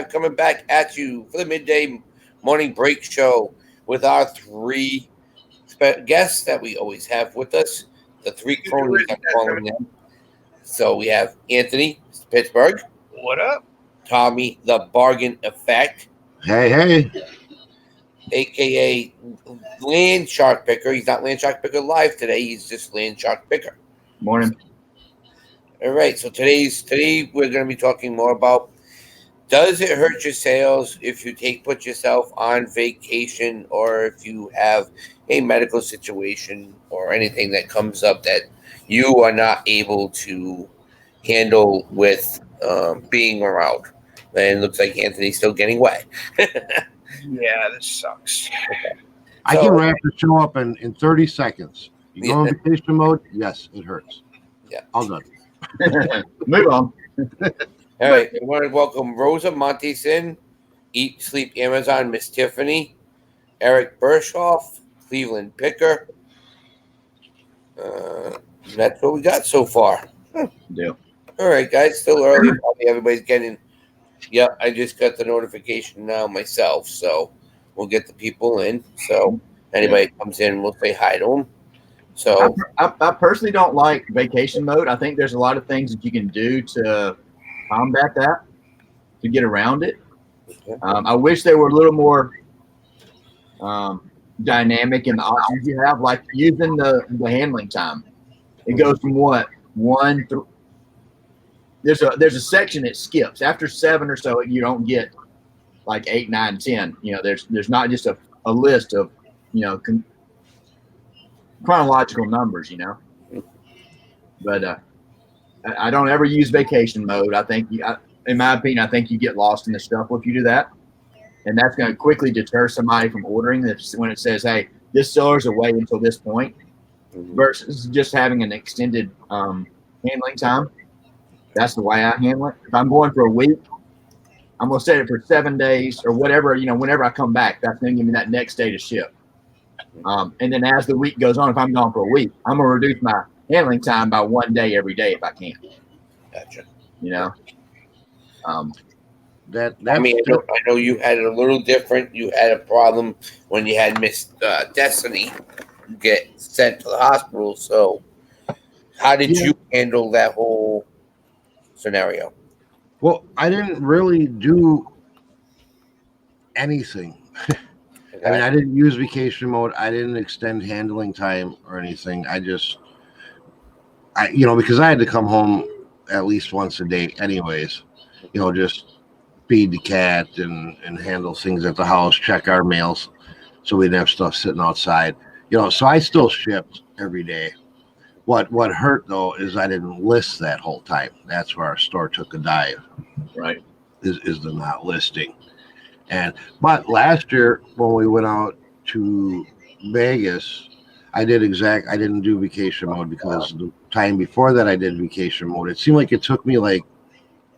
coming back at you for the midday morning break show with our three guests that we always have with us. The three cronies, I'm calling them. So we have Anthony, Pittsburgh. What up? Tommy, the Bargain Effect. Hey. AKA Land Shark Picker. He's not Land Shark Picker live today. He's just Land Shark Picker. Morning. All right. So today we're going to be talking more about, does it hurt your sales if you put yourself on vacation, or if you have a medical situation or anything that comes up that you are not able to handle with being around? And it looks like Anthony's still getting wet. Yeah, this sucks. I can wrap the show up in 30 seconds. You go in vacation mode? Yes, it hurts. Yeah. All done. Move on. All right. I want to welcome Rosa Monteson, Eat Sleep Amazon, Miss Tiffany, Eric Bershoff, Cleveland Picker. That's what we got so far. Yeah. All right, guys. Still early. Probably everybody's getting. Yep, I just got the notification now myself, so we'll get the people in. So anybody comes in, we'll say hi to them. So I personally don't like vacation mode. I think there's a lot of things that you can do to combat that, to get around it. I wish they were a little more dynamic in the options you have, like using the handling time. It goes from what, 1 through. There's a section that skips after 7 or so. You don't get like 8, 9, 10. There's not just a list of chronological numbers. But I don't ever use vacation mode. I think in my opinion, I think you get lost in the shuffle if you do that, and that's going to quickly deter somebody from ordering. When it says, "Hey, this seller's away until this point," versus just having an extended handling time. That's the way I handle it. If I'm going for a week, I'm going to set it for 7 days or whatever. Whenever I come back, that's going to give me that next day to ship. And then as the week goes on, if I'm gone for a week, I'm going to reduce my handling time by 1 day every day if I can. Gotcha. I mean, I know you had it a little different. You had a problem when you had Miss Destiny get sent to the hospital. So how did you handle that whole scenario? Well, I didn't really do anything. I mean, I didn't use vacation mode. I didn't extend handling time or anything. Because I had to come home at least once a day anyways, just feed the cat and handle things at the house, check our mails so we didn't have stuff sitting outside. So I still shipped every day. What hurt though is I didn't list that whole time. That's where our store took a dive. Right. Is the not listing. But last year when we went out to Vegas, I didn't do vacation mode because the time before that I did vacation mode. It seemed like it took me like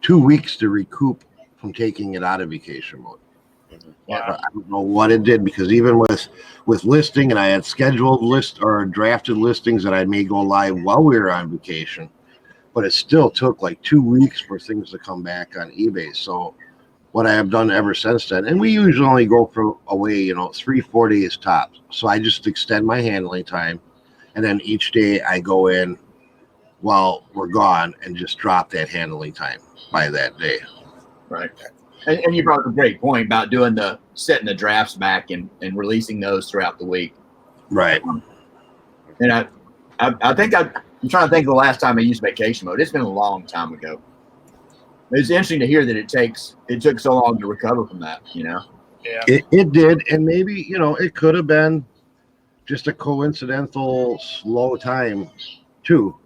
2 weeks to recoup from taking it out of vacation mode. I don't know what it did, because even with listing, and I had scheduled drafted listings that I may go live while we were on vacation, but it still took like 2 weeks for things to come back on eBay. So what I have done ever since then, and we usually only go for away, 3-4 days tops. So I just extend my handling time, and then each day I go in while we're gone and just drop that handling time by that day. Right. And you brought up a great point about setting the drafts back and releasing those throughout the week. Right. And I think I'm trying to think of the last time I used vacation mode. It's been a long time ago. It's interesting to hear that it took so long to recover from that, Yeah. It did, and maybe, it could have been just a coincidental slow time too.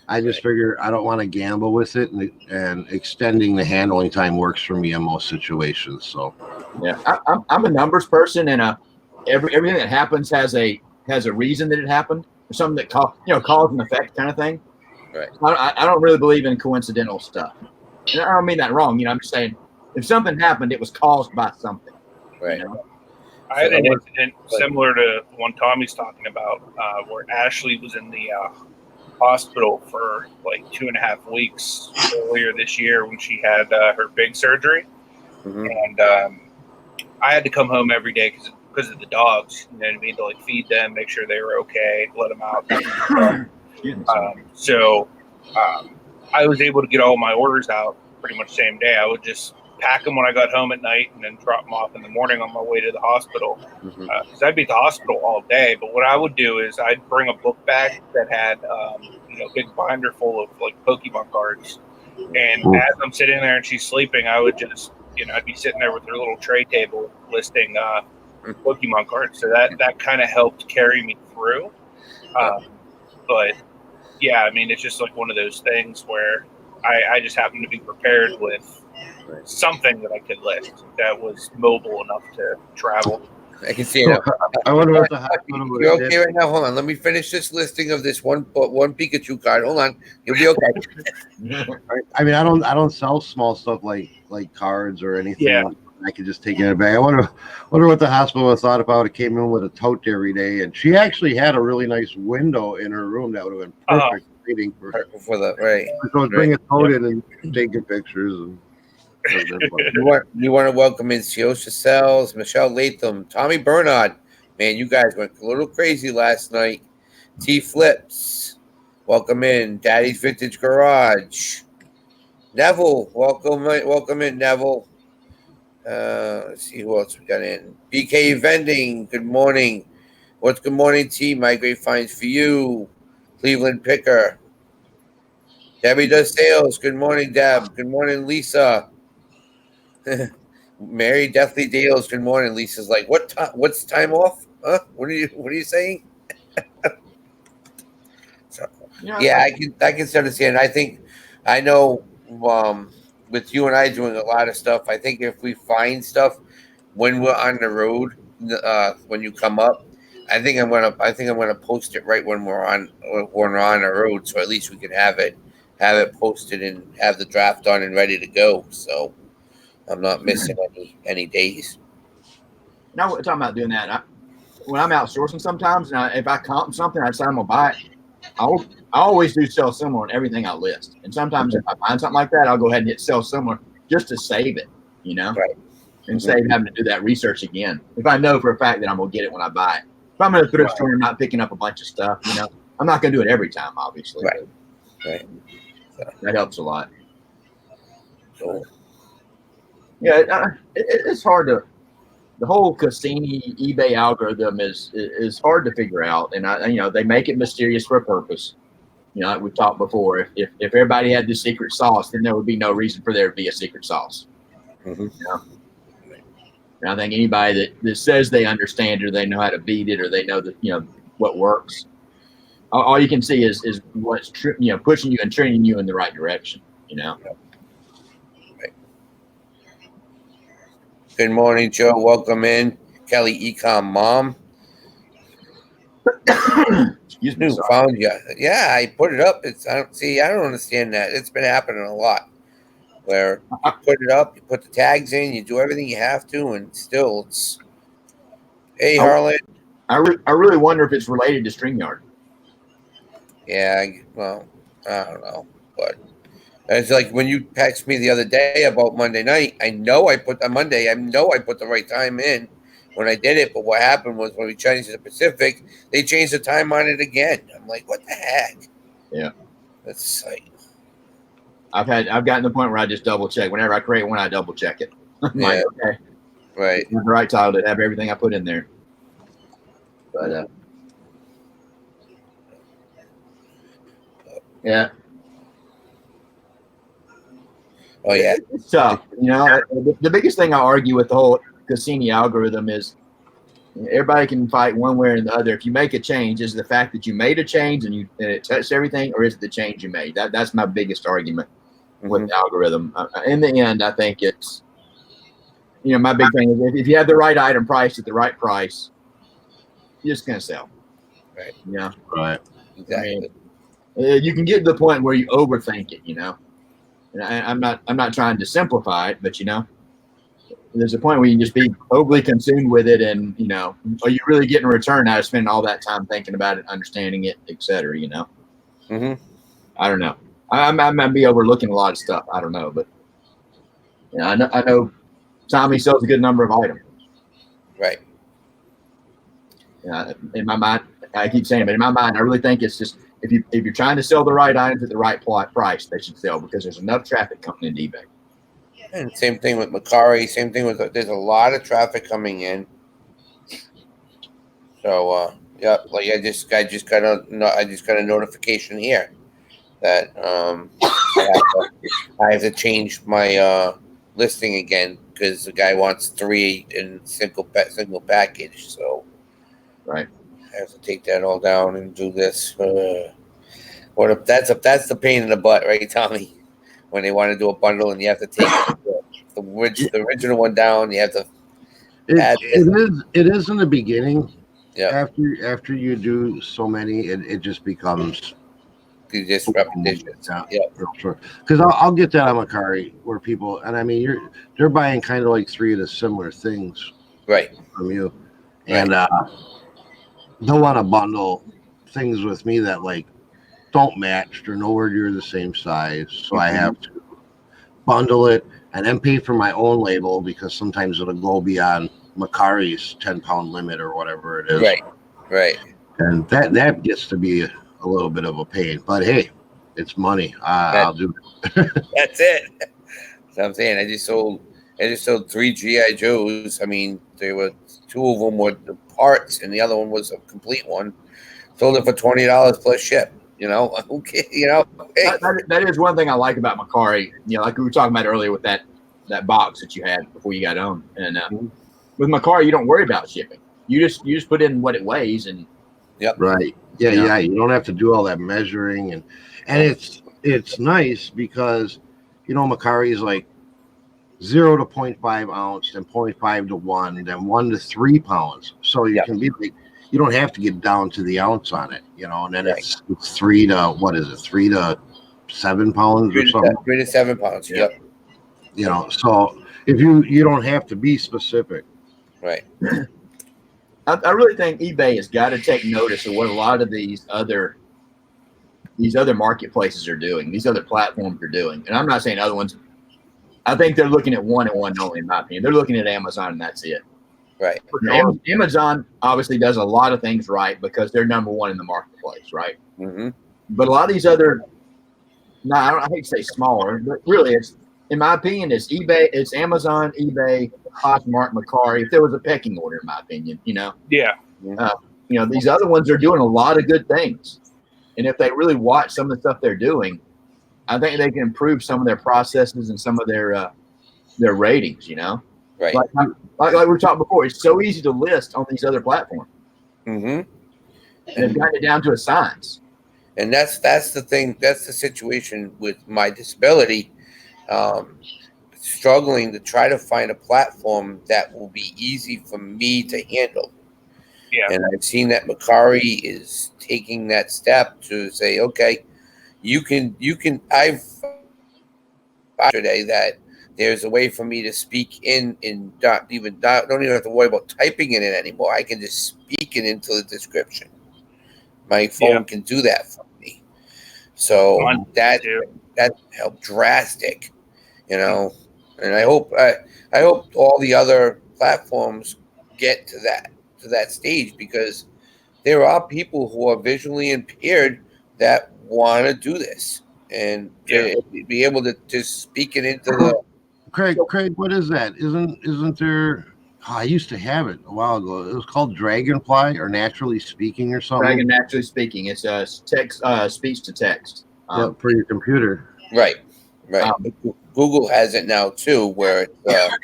I just figure I don't want to gamble with it, and extending the handling time works for me in most situations. So, yeah, I'm a numbers person, and everything that happens has a reason that it happened, or something that cause and effect kind of thing. Right. I don't really believe in coincidental stuff. And I don't mean that wrong. I'm just saying if something happened, it was caused by something. Right. I had an incident similar to the one Tommy's talking about, where Ashley was in the hospital for like 2.5 weeks earlier this year when she had her big surgery. and I had to come home every day because of the dogs. You know what I mean? To like feed them, make sure they were okay, let them out. So I was able to get all my orders out pretty much the same day. I would just pack them when I got home at night and then drop them off in the morning on my way to the hospital. Because I'd be at the hospital all day. But what I would do is I'd bring a book bag that had a big binder full of like Pokemon cards. And as I'm sitting there and she's sleeping, I would just, I'd be sitting there with her little tray table listing Pokemon cards. So that kind of helped carry me through. But yeah, I mean, it's just like one of those things where I just happened to be prepared with something that I could lift that was mobile enough to travel. I can see it. I wonder what the hospital would You're okay right now? Hold on. Let me finish this listing of this one Pikachu card. Hold on. You'll be okay. I mean, I don't sell small stuff like cards or anything. Yeah. I could just take it in a bag. I wonder what the hospital would have thought about it. Came in with a tote every day, and she actually had a really nice window in her room that would have been perfect reading for her. For the right. So bring a tote in and taking pictures. And you want to welcome in Siosha Sells, Michelle Latham, Tommy Bernard. Man, you guys went a little crazy last night. T Flips, welcome in. Daddy's Vintage Garage. Neville, welcome in, Neville. Let's see who else we got in. BK Vending, good morning. What's good morning, T? My great finds for you. Cleveland Picker. Debbie does sales. Good morning, Deb. Good morning, Lisa. Mary Deathly Deals. Good morning. Lisa's like, what's time off? Huh? What are you saying? So, yeah, I can understand. I know with you and I doing a lot of stuff, I think if we find stuff when we're on the road, when you come up, I think I'm gonna post it right when we're on the road, so at least we can have it posted and have the draft on and ready to go. So I'm not missing any days. Now we're talking about doing that. When I'm outsourcing sometimes, and if I comp something, I decide I'm gonna buy it. I always do sell similar on everything I list. And sometimes if I find something like that, I'll go ahead and hit sell similar just to save it, Right. And save having to do that research again. If I know for a fact that I'm gonna get it when I buy it. If I'm in a thrift store and not picking up a bunch of stuff, I'm not gonna do it every time, obviously. Right. Right. So that helps a lot. Cool. Yeah, it's hard to. The whole Cassini eBay algorithm is hard to figure out, and they make it mysterious for a purpose. Like we've talked before, if everybody had the secret sauce, then there would be no reason for there to be a secret sauce. Mm-hmm. And I think anybody that says they understand or they know how to beat it or they know that what works, all you can see is what's pushing you and training you in the right direction. Right. Good morning, Joe. Welcome in, Kelly Ecom mom. Excuse me. Found you. Yeah, I put it up. I don't understand that. It's been happening a lot. Where you put it up, you put the tags in, you do everything you have to, and still it's. Hey, Harlan. I really wonder if it's related to StreamYard. Yeah, well, I don't know, but it's like when you text me the other day about Monday night. I know I put the right time in when I did it, but what happened was when we changed to the Pacific, they changed the time on it again. I'm like, what the heck? Yeah, that's like. I've gotten to the point where I just double check. Whenever I create one, I double check it. I'm like, okay, right, the right title to have everything I put in there. But yeah. Oh yeah, it's tough. The biggest thing I argue with the whole Cassini algorithm is everybody can fight one way or the other. If you make a change, is it the fact that you made a change and it touched everything, or is it the change you made? That's my biggest argument with the algorithm. In the end, I think it's my big thing is if you have the right item priced at the right price, you're just gonna sell. Right. Yeah. Right. Exactly. You can get to the point where you overthink it. And I'm not trying to simplify it, but there's a point where you can just be overly consumed with it, and are you really getting a return out of spending all that time thinking about it, understanding it, etc. Mm-hmm. I don't know. I might be overlooking a lot of stuff. I don't know, but I know Tommy sells a good number of items. Right. In my mind, I keep saying, but in my mind, I really think it's just if you're trying to sell the right items at the right price, they should sell because there's enough traffic coming into eBay. And same thing with Macari. Same thing with there's a lot of traffic coming in. So yeah, like I just got a notification here that I have to change my listing again because the guy wants 3 in single package. So right, I have to take that all down and do this. What if that's the pain in the butt, right, Tommy? When they want to do a bundle and you have to take the original one down, you have to. It is in the beginning. Yeah. After you do so many, it just becomes just repetitions. Yeah, sure. Because I'll get that on Macari where people, and I mean they're buying kind of like 3 of the similar things, right, from you, and they'll want to bundle things with me that like don't match. They're nowhere near the same size, so I have to bundle it and then pay for my own label because sometimes it'll go beyond Macari's 10-pound limit or whatever it is. Right. And that gets to be a little bit of a pain, but hey, it's money. I'll do it. That's it. So I'm saying I just sold 3 GI Joes. I mean, there were 2 of them were the parts, and the other one was a complete one. Sold it for $20 plus ship. You know, okay. You know, hey. that is one thing I like about Macari. You know, like we were talking about earlier with that box that you had before you got on, and with Macari, you don't worry about shipping. You just put in what it weighs, and right. Yeah. You don't have to do all that measuring, and it's nice because Macari is like 0 to 0.5 ounce, then 0.5 to 1, then 1 to 3 pounds. So you can be like, you don't have to get down to the ounce on it, and then it's 3 to 3 to 7 pounds or something. 3 to 7 pounds. Yep. So if you don't have to be specific. Right. I really think eBay has got to take notice of what a lot of these other marketplaces are doing, these other platforms are doing. And I'm not saying other ones. I think they're looking at one and one only, in my opinion. They're looking at Amazon, and that's it. Right. Amazon obviously does a lot of things right because they're number one in the marketplace, right? Mm-hmm. But a lot of these other, I hate to say smaller, but really, in my opinion, it's eBay, it's Amazon, eBay, Poshmark, Macari. If there was a pecking order, in my opinion, Yeah. These other ones are doing a lot of good things, and if they really watch some of the stuff they're doing, I think they can improve some of their processes and some of their ratings. Right. Like we were talking before, it's so easy to list on these other platforms. Mm-hmm. And they've gotten it down to a science. And that's the thing. That's the situation with my disability. Struggling to try to find a platform that will be easy for me to handle. Yeah. And I've seen that Macari is taking that step to say, okay, you can. I've today that there's a way for me to speak don't even have to worry about typing in it anymore. I can just speak it into the description. My phone can do that for me. So that helped drastic, and I hope all the other platforms get to that stage because there are people who are visually impaired that want to do this and be able to just speak it into the. Craig, what is that? Isn't there? Oh, I used to have it a while ago. It was called Dragonfly or Naturally Speaking or something. Dragon Naturally Speaking. It's text, speech to text. For your computer. Right. Google has it now too, where it's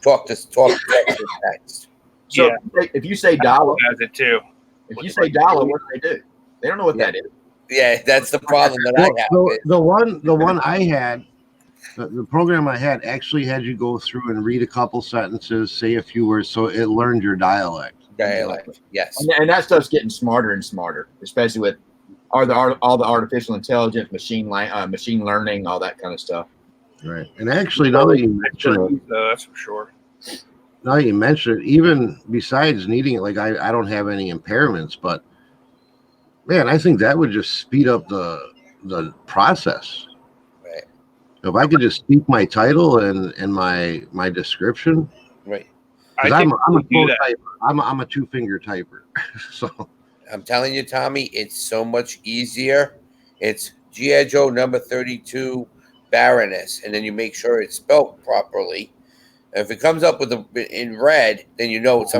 talk to text. So if you say dollar, has it too. If you say dollar, what do? They don't know what that is. Yeah, that's the problem that I have. The one I had. The program I had actually had you go through and read a couple sentences, say a few words, so it learned your dialect. Yes. And that stuff's getting smarter and smarter, especially with all the artificial intelligence, machine learning, all that kind of stuff. Right. And actually, now that you mention it, that's for sure. Now that you mention it, even besides needing it, like I don't have any impairments, but man, I think that would just speed up the process. If I could just speak my title and my description, Right. because I I'm think a we do full that. typer. I'm a 2-finger typer. So I'm telling you, Tommy, it's so much easier. It's G.I. Joe number 32 Baroness, and then you make sure it's spelled properly. If it comes up with in red, then you know it's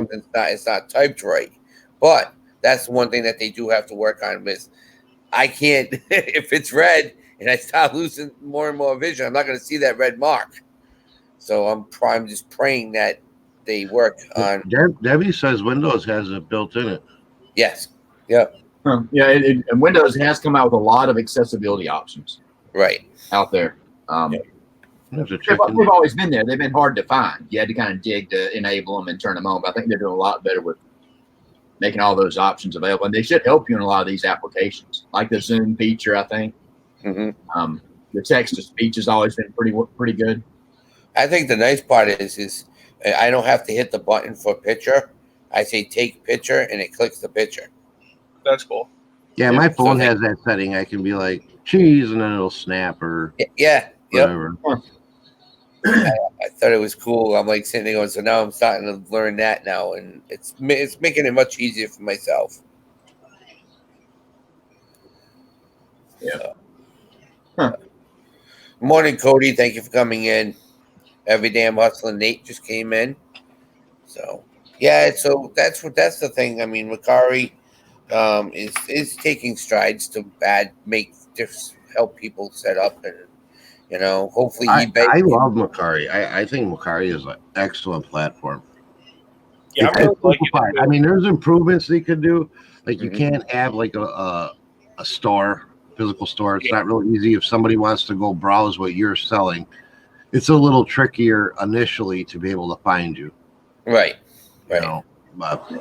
not typed right. But that's the one thing that they do have to work on with. I can't if it's red and I start losing more and more vision, I'm not going to see that red mark. So I'm just praying that they work on. Debbie says Windows has it built in it. Yes. Yep. Yeah, and Windows has come out with a lot of accessibility options Right. out there. There's a They've chicken. always been there. They've been hard to find. You had to kind of dig to enable them and turn them on. But I think they're doing a lot better with making all those options available. And they should help you in a lot of these applications, like the Zoom feature, I think. Mm-hmm. The text to speech has always been pretty good. I think the nice part is I don't have to hit the button for picture. I say take picture and it clicks the picture. That's cool. Yeah, my phone has that setting. I can be like cheese, and then it'll snap or yeah, whatever. Yep. I thought it was cool. I'm like sitting there going, so now I'm starting to learn that now, and it's making it much easier for myself. Yeah. So. Morning, Cody. Thank you for coming in. Every day I'm hustling. Nate just came in. So yeah, so that's the thing. I mean, Macari is taking strides to help people set up, and hopefully eBay. I love Macari. I think Macari is an excellent platform. Yeah, it's simplified. I mean, there's improvements they could do. Like you can't have like a store, physical store. It's not real easy if somebody wants to go browse what you're selling. It's a little trickier initially to be able to find you. Right. You know, but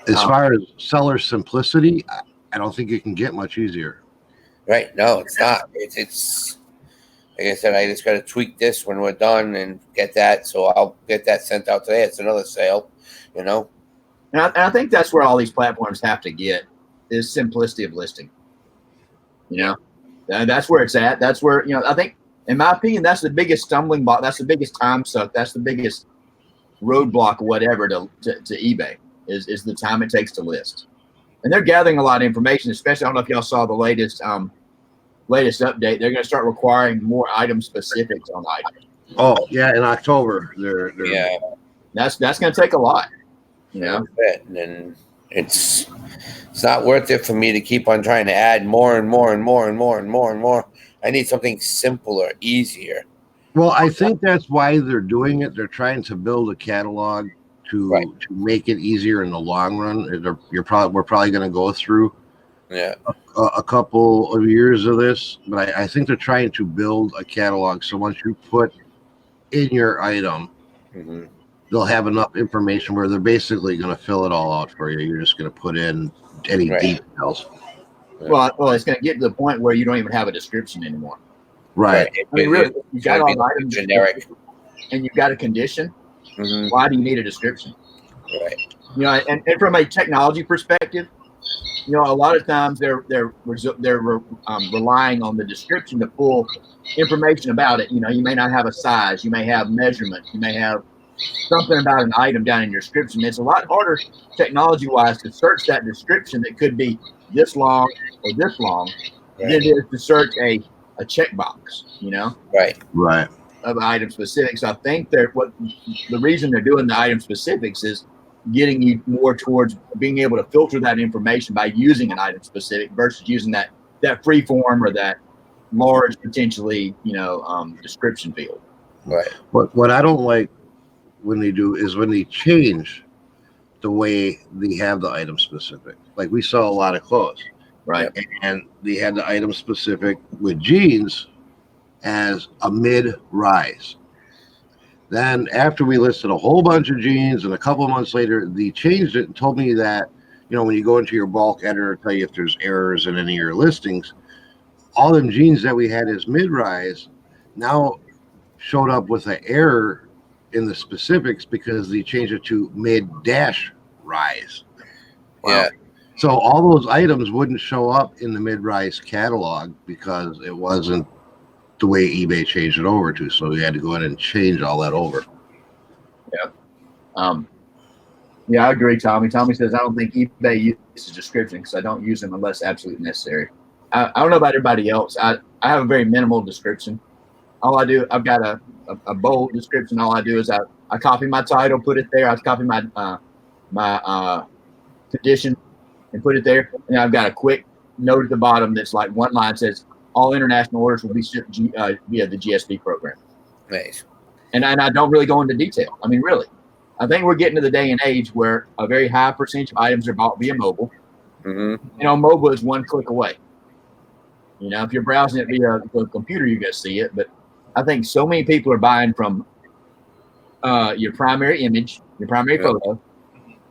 as far as seller simplicity, I don't think it can get much easier. Right. No, it's not. It's like I said, I just got to tweak this when we're done and get that. So I'll get that sent out today. It's another sale, And I think that's where all these platforms have to get is simplicity of listing. And that's where it's at. That's where, I think, in my opinion, that's the biggest stumbling block. That's the biggest time suck. That's the biggest roadblock or whatever to eBay is the time it takes to list. And they're gathering a lot of information, especially, I don't know if y'all saw the latest update. They're going to start requiring more item specifics on items. Oh yeah, in October. That's going to take a lot. And then it's not worth it for me to keep on trying to add more and more and more and more and more and more. I need something simpler, easier. Well, I think that's why they're doing it. They're trying to build a catalog to make it easier in the long run. We're probably going to go through a couple of years of this, but I think they're trying to build a catalog. So once you put in your item, they'll have enough information where they're basically going to fill it all out for you. You're just going to put in any details. Well, it's going to get to the point where you don't even have a description anymore. Right. I mean, really, you got all the items generic, and you've got a condition. Why do you need a description? Right. And from a technology perspective, a lot of times they're relying on the description to pull information about it. You may not have a size, you may have measurements, you may have something about an item down in your description. It's a lot harder technology-wise to search that description that could be this long or this long than it is to search a checkbox, Right. Of item specifics. I think the reason they're doing the item specifics is getting you more towards being able to filter that information by using an item specific versus using that free form or that large potentially, description field. Right. But what I don't like when they do is when they change the way they have the item specific. Like we saw a lot of clothes. Right. And they had the item specific with jeans as a mid-rise. Then after we listed a whole bunch of jeans and a couple of months later, they changed it and told me that, when you go into your bulk editor, tell you if there's errors in any of your listings, all them jeans that we had as mid-rise now showed up with an error in the specifics because they changed it to mid-rise. Wow. Yeah. So all those items wouldn't show up in the mid-rise catalog because it wasn't the way eBay changed it over to. So we had to go in and change all that over. Yeah, I agree, Tommy. Tommy says, I don't think eBay uses description because I don't use them unless absolutely necessary. I don't know about everybody else. I have a very minimal description. All I do, I've got a bold description. All I do is I copy my title, put it there. I copy my condition and put it there. And I've got a quick note at the bottom that's like one line says, all international orders will be shipped via the GSP program. Nice. And I don't really go into detail. I mean, really. I think we're getting to the day and age where a very high percentage of items are bought via mobile. Mm-hmm. You know, mobile is one click away. You know, if you're browsing it via the computer, you're going to see it. But I think so many people are buying from your primary image, your primary photo,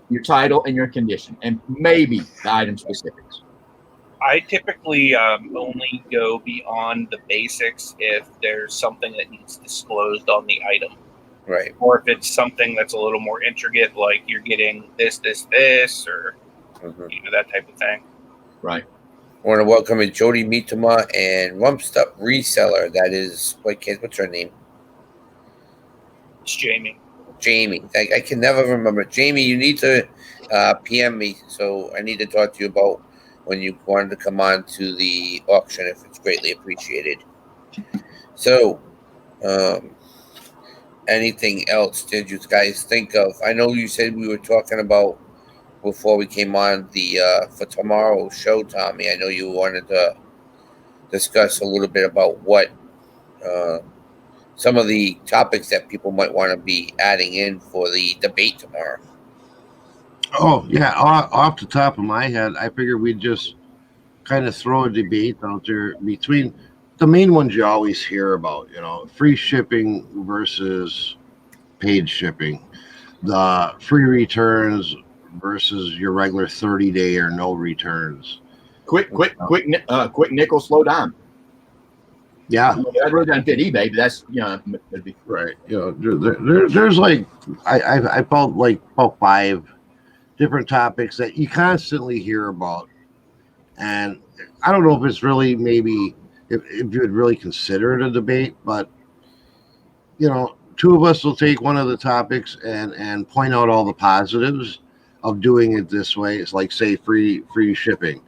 your title, and your condition, and maybe the item specifics. I typically only go beyond the basics if there's something that needs disclosed on the item. Right. Or if it's something that's a little more intricate, like you're getting this, or that type of thing. Right. I want to welcome in Jody Mitama and Rumpstup Reseller. That is, what's her name? It's Jamie. Jamie. I can never remember. Jamie, you need to PM me. So I need to talk to you about when you wanted to come on to the auction, if it's greatly appreciated. So, anything else did you guys think of? I know you said we were talking about before we came on the for tomorrow's show, Tommy. I know you wanted to discuss a little bit about what some of the topics that people might want to be adding in for the debate tomorrow. Oh, yeah. Off the top of my head, I figured we'd just kind of throw a debate out there between the main ones you always hear about, you know, free shipping versus paid shipping, the free returns versus your regular 30-day or no returns. Quick nickel, slow down. Yeah. That really doesn't fit eBay, but that's, you know, it'd be right. You know, there's like, I felt like about 5 different topics that you constantly hear about. And I don't know if it's really maybe if you would really consider it a debate, but you know, 2 of us will take one of the topics and point out all the positives of doing it this way. It's like, say, free shipping,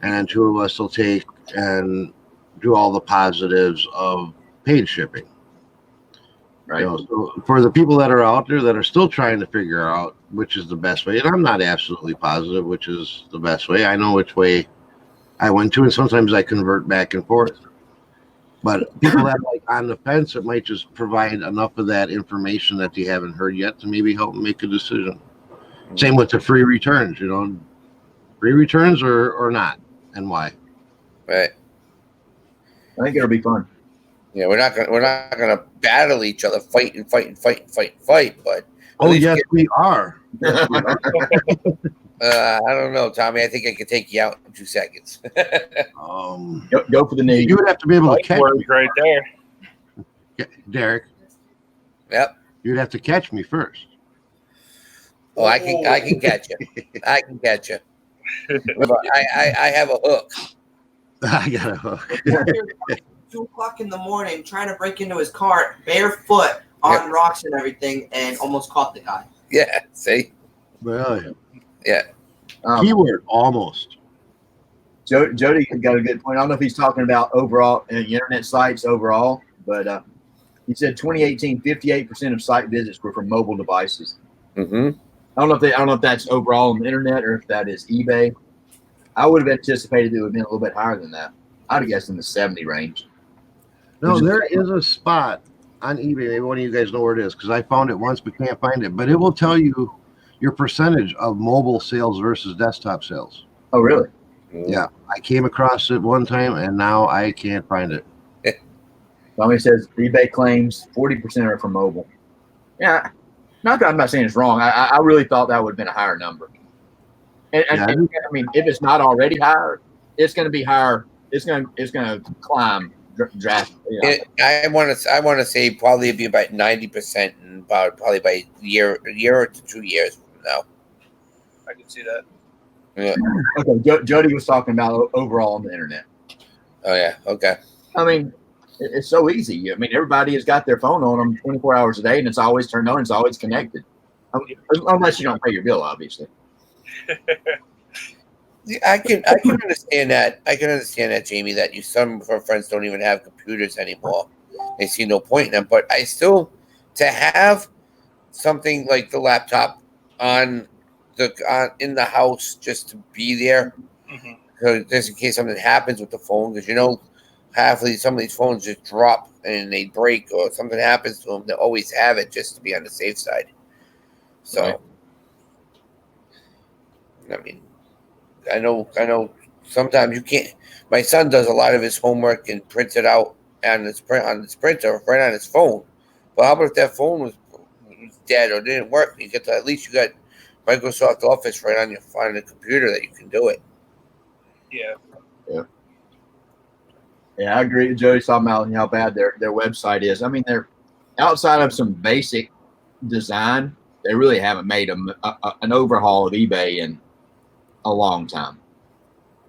and 2 of us will take and do all the positives of paid shipping. right. You know, so for the people that are out there that are still trying to figure out which is the best way, and I'm not absolutely positive which is the best way. I know which way I went to, and sometimes I convert back and forth. But people that are like on the fence, it might just provide enough of that information that you haven't heard yet to maybe help them make a decision. Same with the free returns, you know, free returns or not, and why. Right. I think it'll be fun. Yeah, we're not gonna battle each other, fight. But oh yes, we are. Yes, we are. I don't know, Tommy. I think I could take you out in 2 seconds. Go for the knee. You would have to be able to catch me right there, Derek. Yep. You'd have to catch me first. Oh, I can catch you. I can catch you. I have a hook. I got a hook. 2 o'clock in the morning, trying to break into his car barefoot on rocks and everything, and almost caught the guy. Yeah. See. Well, yeah. Keyword almost. Jody got a good point. I don't know if he's talking about overall internet sites overall, but he said 2018, 58% of site visits were from mobile devices. Mm-hmm. I don't know if that's overall on the internet or if that is eBay. I would have anticipated it would have been a little bit higher than that. I'd have guessed in the 70 range. No, there is a spot on eBay. Maybe one of you guys know where it is because I found it once but can't find it. But it will tell you your percentage of mobile sales versus desktop sales. Oh, really? Yeah. I came across it one time and now I can't find it. Tommy says eBay claims 40% are from mobile. Yeah. Not that I'm not saying it's wrong. I really thought that would have been a higher number. And I mean, if it's not already higher, it's going to be higher. It's going to climb drastically. I want to say probably be about 90%, and probably by a year to 2 years from now. I can see that. Yeah. Okay, Jody was talking about overall on the internet. Oh yeah. Okay. I mean, It's so easy. I mean, everybody has got their phone on them 24 hours a day, and it's always turned on. It's always connected, unless you don't pay your bill, obviously. I can understand that. I can understand that, Jamie. That some of our friends don't even have computers anymore. They see no point in them. But I still, to have something like the laptop in the house just to be there, just in case something happens with the phone, because some of these phones just drop and they break or something happens to them. They always have it just to be on the safe side. So, Right. I mean, I know. Sometimes you can't. My son does a lot of his homework and prints it out on his printer right on his phone. But how about if that phone was dead or didn't work? At least you got Microsoft Office right on the computer that you can do it. Yeah. Yeah, I agree with Jody's talking about how bad their website is. I mean, they're outside of some basic design, they really haven't made an overhaul of eBay in a long time.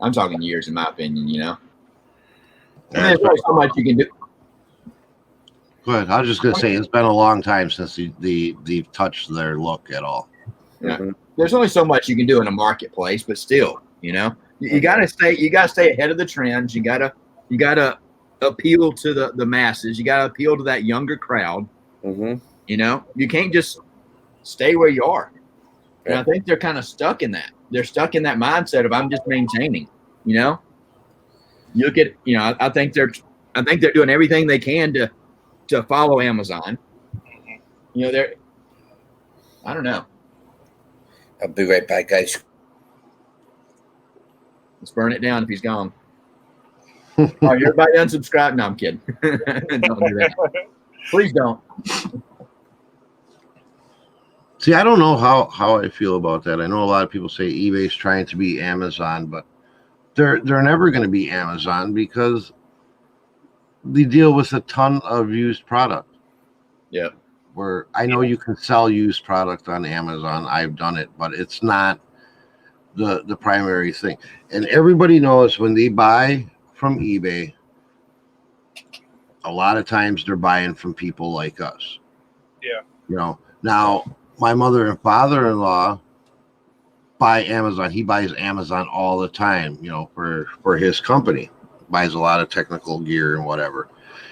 I'm talking years, in my opinion. I mean, there's only so much you can do. Go ahead. I was just gonna say it's been a long time since they've touched their look at all. Yeah. Mm-hmm. There's only so much you can do in a marketplace, but still, you gotta stay ahead of the trends. You gotta appeal to the masses. You gotta appeal to that younger crowd. Mm-hmm. You can't just stay where you are. And I think they're kind of stuck in that. They're stuck in that mindset of I'm just maintaining. You look at I think they're doing everything they can to follow Amazon. I don't know. I'll be right back, guys. Let's burn it down if he's gone. All right, everybody unsubscribe. No, I'm kidding. Don't do that. Please don't. See, I don't know how I feel about that. I know a lot of people say eBay's trying to be Amazon, but they're never going to be Amazon because they deal with a ton of used product. Yeah. Where I know you can sell used product on Amazon. I've done it, but it's not the primary thing. And everybody knows when they buy from eBay, a lot of times they're buying from people like us. Yeah. Now my mother and father-in-law buy Amazon. He buys Amazon all the time, for his company. Buys a lot of technical gear and whatever.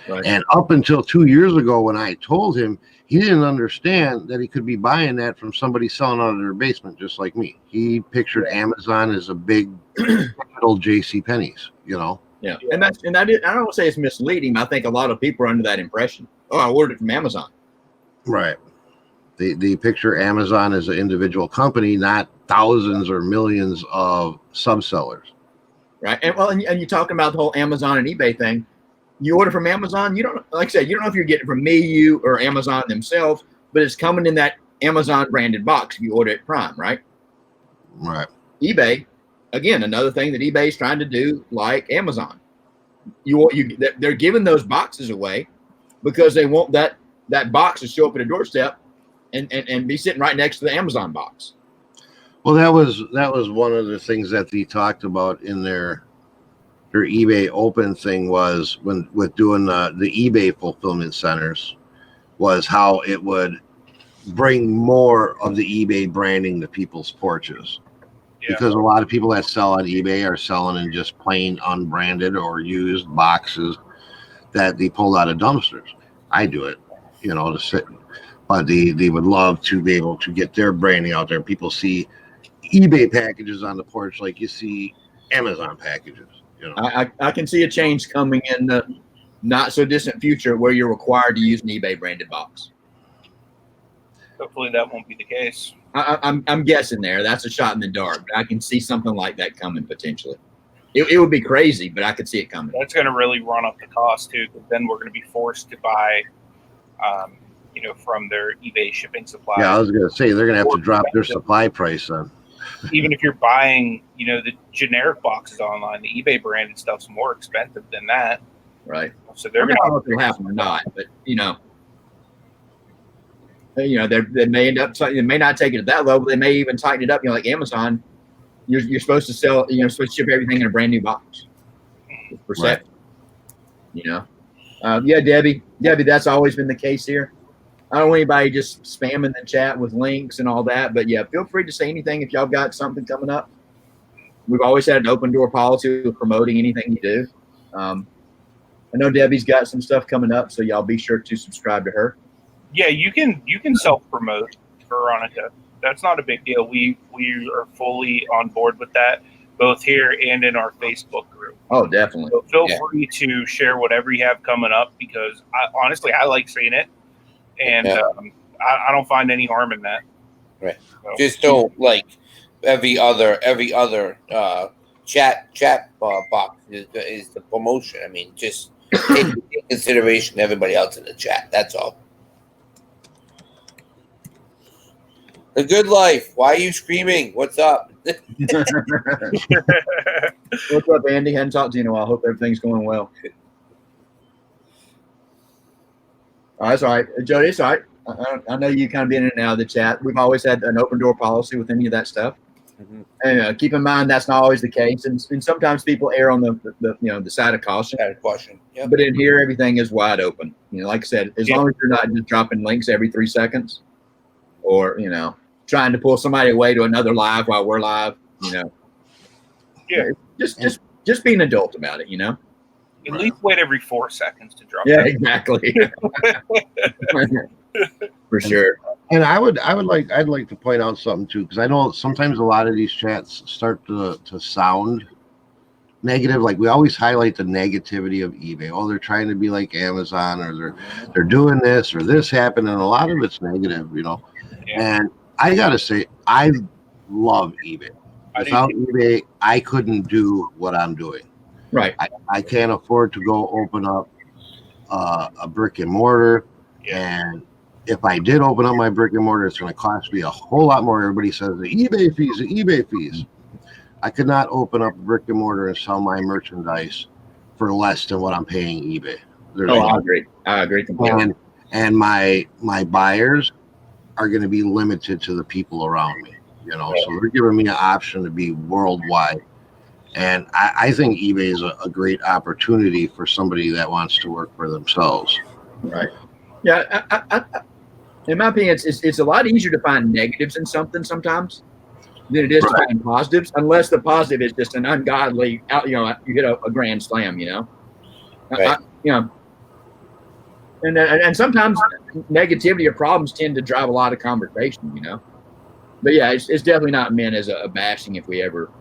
Right. And up until 2 years ago, when I told him, he didn't understand that he could be buying that from somebody selling out of their basement, just like me. He pictured Amazon as a big little J.C. Penney's, Yeah, and I don't want to say it's misleading. I think a lot of people are under that impression. Oh, I ordered it from Amazon. Right. They picture Amazon as an individual company, not thousands or millions of sub-sellers. Right. And you're talking about the whole Amazon and eBay thing. You order from Amazon, you don't, like I said, you don't know if you're getting it from me, you, or Amazon themselves, but it's coming in that Amazon branded box if you order it Prime, right? Right. eBay, again, another thing that eBay is trying to do, like Amazon. They're giving those boxes away because they want that box to show up at a doorstep and be sitting right next to the Amazon box. Well, that was one of the things that they talked about in their eBay open thing was with doing the eBay fulfillment centers, was how it would bring more of the eBay branding to people's porches. Yeah. Because a lot of people that sell on eBay are selling in just plain unbranded or used boxes that they pulled out of dumpsters. I do it, to sit, but they would love to be able to get their branding out there. People see eBay packages on the porch like you see Amazon packages. I can see a change coming in the not so distant future where you're required to use an eBay branded box. Hopefully that won't be the case. I'm guessing there. That's a shot in the dark. I can see something like that coming potentially. It would be crazy, but I could see it coming. That's going to really run up the cost too, because then we're going to be forced to buy, from their eBay shipping supply. Yeah, I was going to say they're going to have to drop their supply price on. Even if you're buying, the generic boxes online, the eBay branded stuff's more expensive than that. Right. So they're going to know if it'll happen or not, but they may end up. They may not take it at that level. They may even tighten it up. Like Amazon, you're supposed to sell. Supposed to ship everything in a brand new box. Perception. Right. Yeah, Debbie, that's always been the case here. I don't want anybody just spamming the chat with links and all that, but yeah, feel free to say anything if y'all got something coming up. We've always had an open door policy with promoting anything you do. I know Debbie's got some stuff coming up, so y'all be sure to subscribe to her. Yeah, you can self promote, Veronica. That's not a big deal. We are fully on board with that, both here and in our Facebook group. Oh, definitely. So feel free to share whatever you have coming up, because honestly, I like seeing it, and I don't find any harm in that. Right. So, just don't like every other chat box is the promotion. I mean, just take into consideration everybody else in the chat. That's all. The good life. Why are you screaming? What's up? What's up, Andy? Hadn't talked to you in a while. Hope everything's going well. Oh, that's all right. Jody, it's all right. I know you kind of been in and out of the chat. We've always had an open door policy with any of that stuff. Mm-hmm. And keep in mind that's not always the case, and sometimes people err on the side of caution. Yep. But in here, everything is wide open. Like I said, as long as you're not just dropping links every 3 seconds, or trying to pull somebody away to another live while we're live. Yeah, just be an adult about it. At least wait every 4 seconds to drop. Yeah, exactly. For sure. And I'd like to point out something too, because I know sometimes a lot of these chats start to sound negative. Like we always highlight the negativity of eBay. Oh, they're trying to be like Amazon, or they're doing this, or this happened, and a lot of it's negative, Yeah. And I gotta say, I love eBay. Without eBay, I couldn't do what I'm doing. Right. I can't afford to go open up a brick and mortar, and if I did open up my brick and mortar, it's going to cost me a whole lot more. Everybody says the eBay fees. I could not open up a brick and mortar and sell my merchandise for less than what I'm paying eBay. I agree completely. And my buyers are going to be limited to the people around me. So they're giving me an option to be worldwide. And I think eBay is a great opportunity for somebody that wants to work for themselves. Right. Yeah. In my opinion, it's a lot easier to find negatives in something sometimes than it is to find positives, unless the positive is just an ungodly, you hit a grand slam, Right. And sometimes negativity or problems tend to drive a lot of conversation, But yeah, it's definitely not meant as a bashing if we ever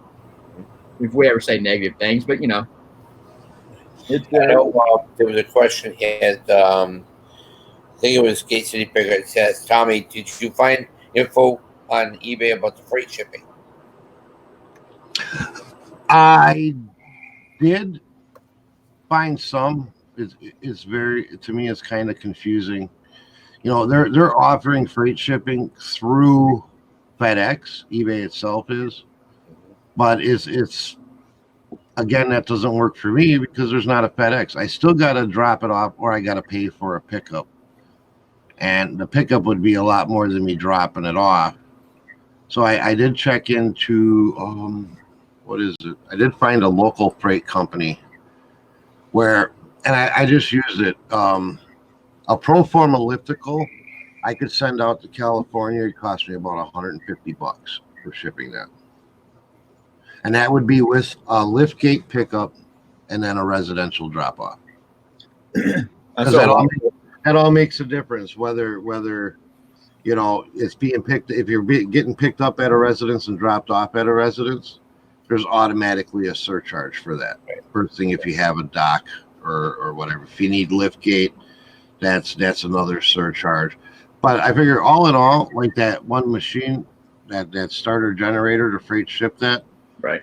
say negative things, but it's. I know there was a question here. I think it was Gate City Picker. It says, Tommy, did you find info on eBay about the freight shipping? I did find some. It's very, to me, it's kind of confusing. They're offering freight shipping through FedEx. eBay itself is, but it's again, that doesn't work for me because there's not a FedEx. I still got to drop it off, or I got to pay for a pickup. And the pickup would be a lot more than me dropping it off. So I did check into, what is it? I did find a local freight company where, and I just used it. A pro forma elliptical, I could send out to California. It cost me about $150 for shipping that. And that would be with a lift gate pickup and then a residential drop off. That all makes a difference, whether it's being picked. If you're getting picked up at a residence and dropped off at a residence, there's automatically a surcharge for that. First thing, if you have a dock or whatever, if you need lift gate, that's another surcharge. But I figure all in all, like that one machine, that starter generator to freight ship that. Right.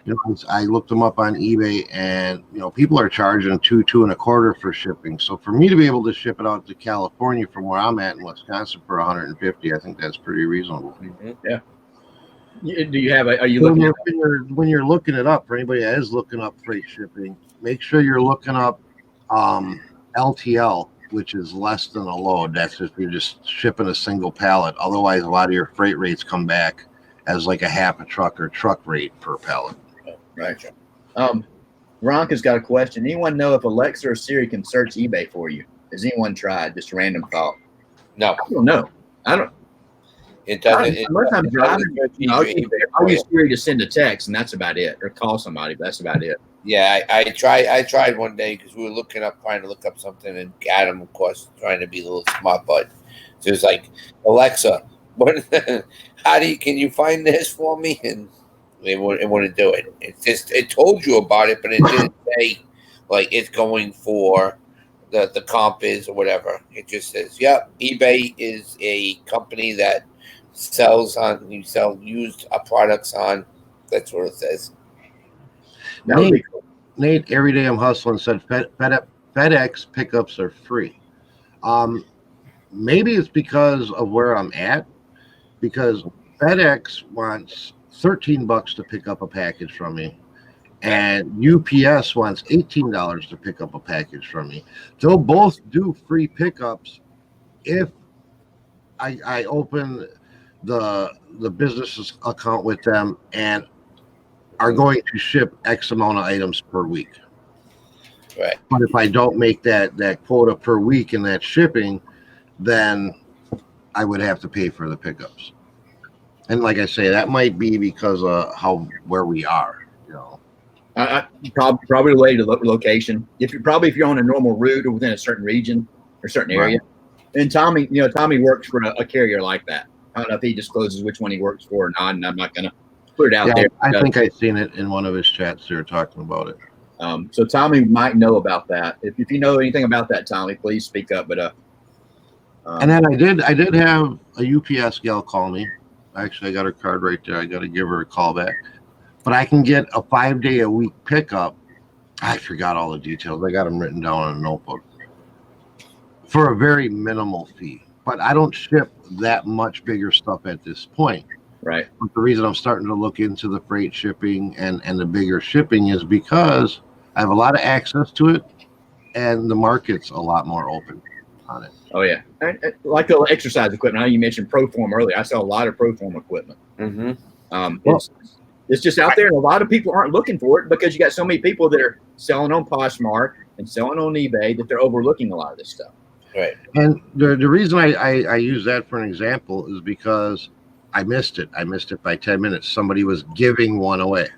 I looked them up on eBay, and people are charging $2.25 for shipping. So for me to be able to ship it out to California from where I'm at in Wisconsin for $150, I think that's pretty reasonable. Mm-hmm. Yeah. Do you have? Are you looking? When you're looking it up, for anybody that is looking up freight shipping, make sure you're looking up LTL, which is less than a load. That's if you're just shipping a single pallet. Otherwise, a lot of your freight rates come back as like a half a truck or truck rate per pallet. Right. Veronica has got a question. Anyone know if Alexa or Siri can search eBay for you? Has anyone tried? Just a random thought. No, I don't know. I don't. it doesn't. Unless I'm driving, search I'll eBay I'll for use you. Siri to send a text, and that's about it, or call somebody. But that's about it. Yeah, I tried one day because we were trying to look up something, and Adam, of course, trying to be a little smart butt. So it's like, Alexa, can you find this for me? And it wouldn't do it. It told you about it, but it didn't say like it's going for the comp is or whatever. It just says, yep, eBay is a company that you sell used products on. That's what it says. That would be cool. Nate, every day I'm hustling said FedEx pickups are free. Maybe it's because of where I'm at, because FedEx wants $13 to pick up a package from me, and UPS wants $18 to pick up a package from me. They'll both do free pickups if I open the business account with them and are going to ship X amount of items per week. Right. But if I don't make that quota per week in that shipping, then I would have to pay for the pickups. And like I say, that might be because of where we are, you know. Probably related to location. If you're on a normal route or within a certain region or certain area. Right. And Tommy works for a carrier like that. I don't know if he discloses which one he works for or not, and I'm not going to put it out there. I think I've seen it in one of his chats. They were talking about it. So Tommy might know about that. If you know anything about that, Tommy, please speak up. But and then I did have a UPS gal call me. Actually, I got her card right there. I got to give her a call back. But I can get a 5-day-a-week pickup. I forgot all the details. I got them written down on a notebook for a very minimal fee. But I don't ship that much bigger stuff at this point. Right. But the reason I'm starting to look into the freight shipping and the bigger shipping is because I have a lot of access to it, and the market's a lot more open on it. Oh, yeah. Like the exercise equipment. I know you mentioned Proform earlier. I sell a lot of Proform equipment. Mm-hmm. It's just out there, and a lot of people aren't looking for it because you got so many people that are selling on Poshmark and selling on eBay that they're overlooking a lot of this stuff. Right. And the reason I use that for an example is because I missed it. I missed it by 10 minutes. Somebody was giving one away.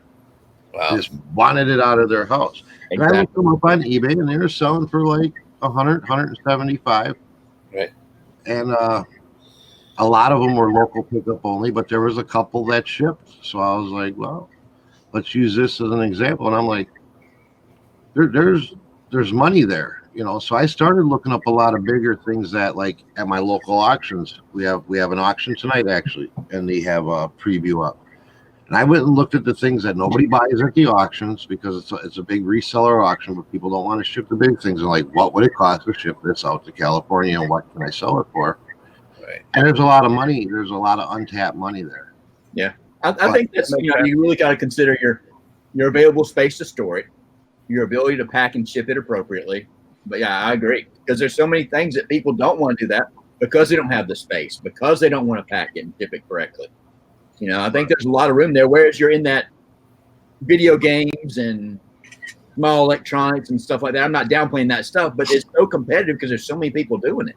Wow. Just wanted it out of their house. Exactly. And I looked them up on eBay, and they were selling for like 100, 175. Right. And a lot of them were local pickup only, but there was a couple that shipped. So I was like, well, let's use this as an example. And I'm like, there's money there, you know. So I started looking up a lot of bigger things that, like, at my local auctions. We have an auction tonight actually, and they have a preview up. And I went and looked at the things that nobody buys at the auctions because it's a big reseller auction, but people don't want to ship the big things. And like, what would it cost to ship this out to California, and what can I sell it for? Right. And there's a lot of money. There's a lot of untapped money there. Yeah, I think that's, you really got to consider your available space to store it, your ability to pack and ship it appropriately. But yeah, I agree, because there's so many things that people don't want to do that because they don't have the space, because they don't want to pack it and ship it correctly. You know, I think there's a lot of room there. Whereas you're in that video games and small electronics and stuff like that. I'm not downplaying that stuff, but it's so competitive because there's so many people doing it.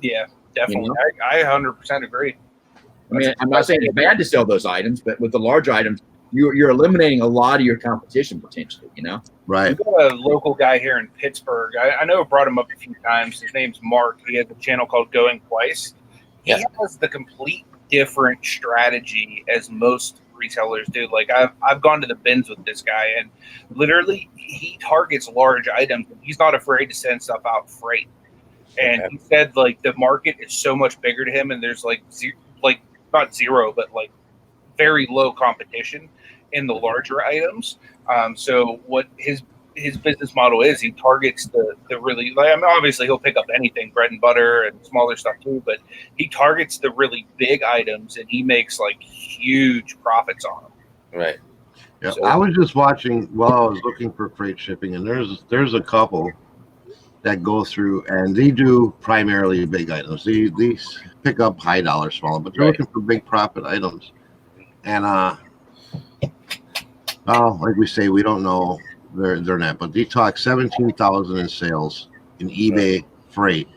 Yeah, definitely. You know? I 100% agree. I mean, I'm not saying it's bad to sell those items, but with the large items, you're eliminating a lot of your competition potentially, you know? Right. We've got a local guy here in Pittsburgh. I know I brought him up a few times. His name's Mark. He has a channel called Going Twice. He has the complete different strategy as most resellers do. Like I've gone to the bins with this guy, and literally he targets large items. He's not afraid to send stuff out freight. And he said like the market is so much bigger to him, and there's like not zero, but like very low competition in the larger items. So what his business model is, he targets the really, I mean, obviously he'll pick up anything, bread and butter and smaller stuff too, but he targets the really big items, and he makes like huge profits on them. Right. Yeah. So I was just watching while I was looking for freight shipping, and there's a couple that go through, and they do primarily big items. These pick up high dollar, smaller, but they're looking for big profit items. And like we say, we don't know they're not. But they talk 17,000 in sales in eBay freight.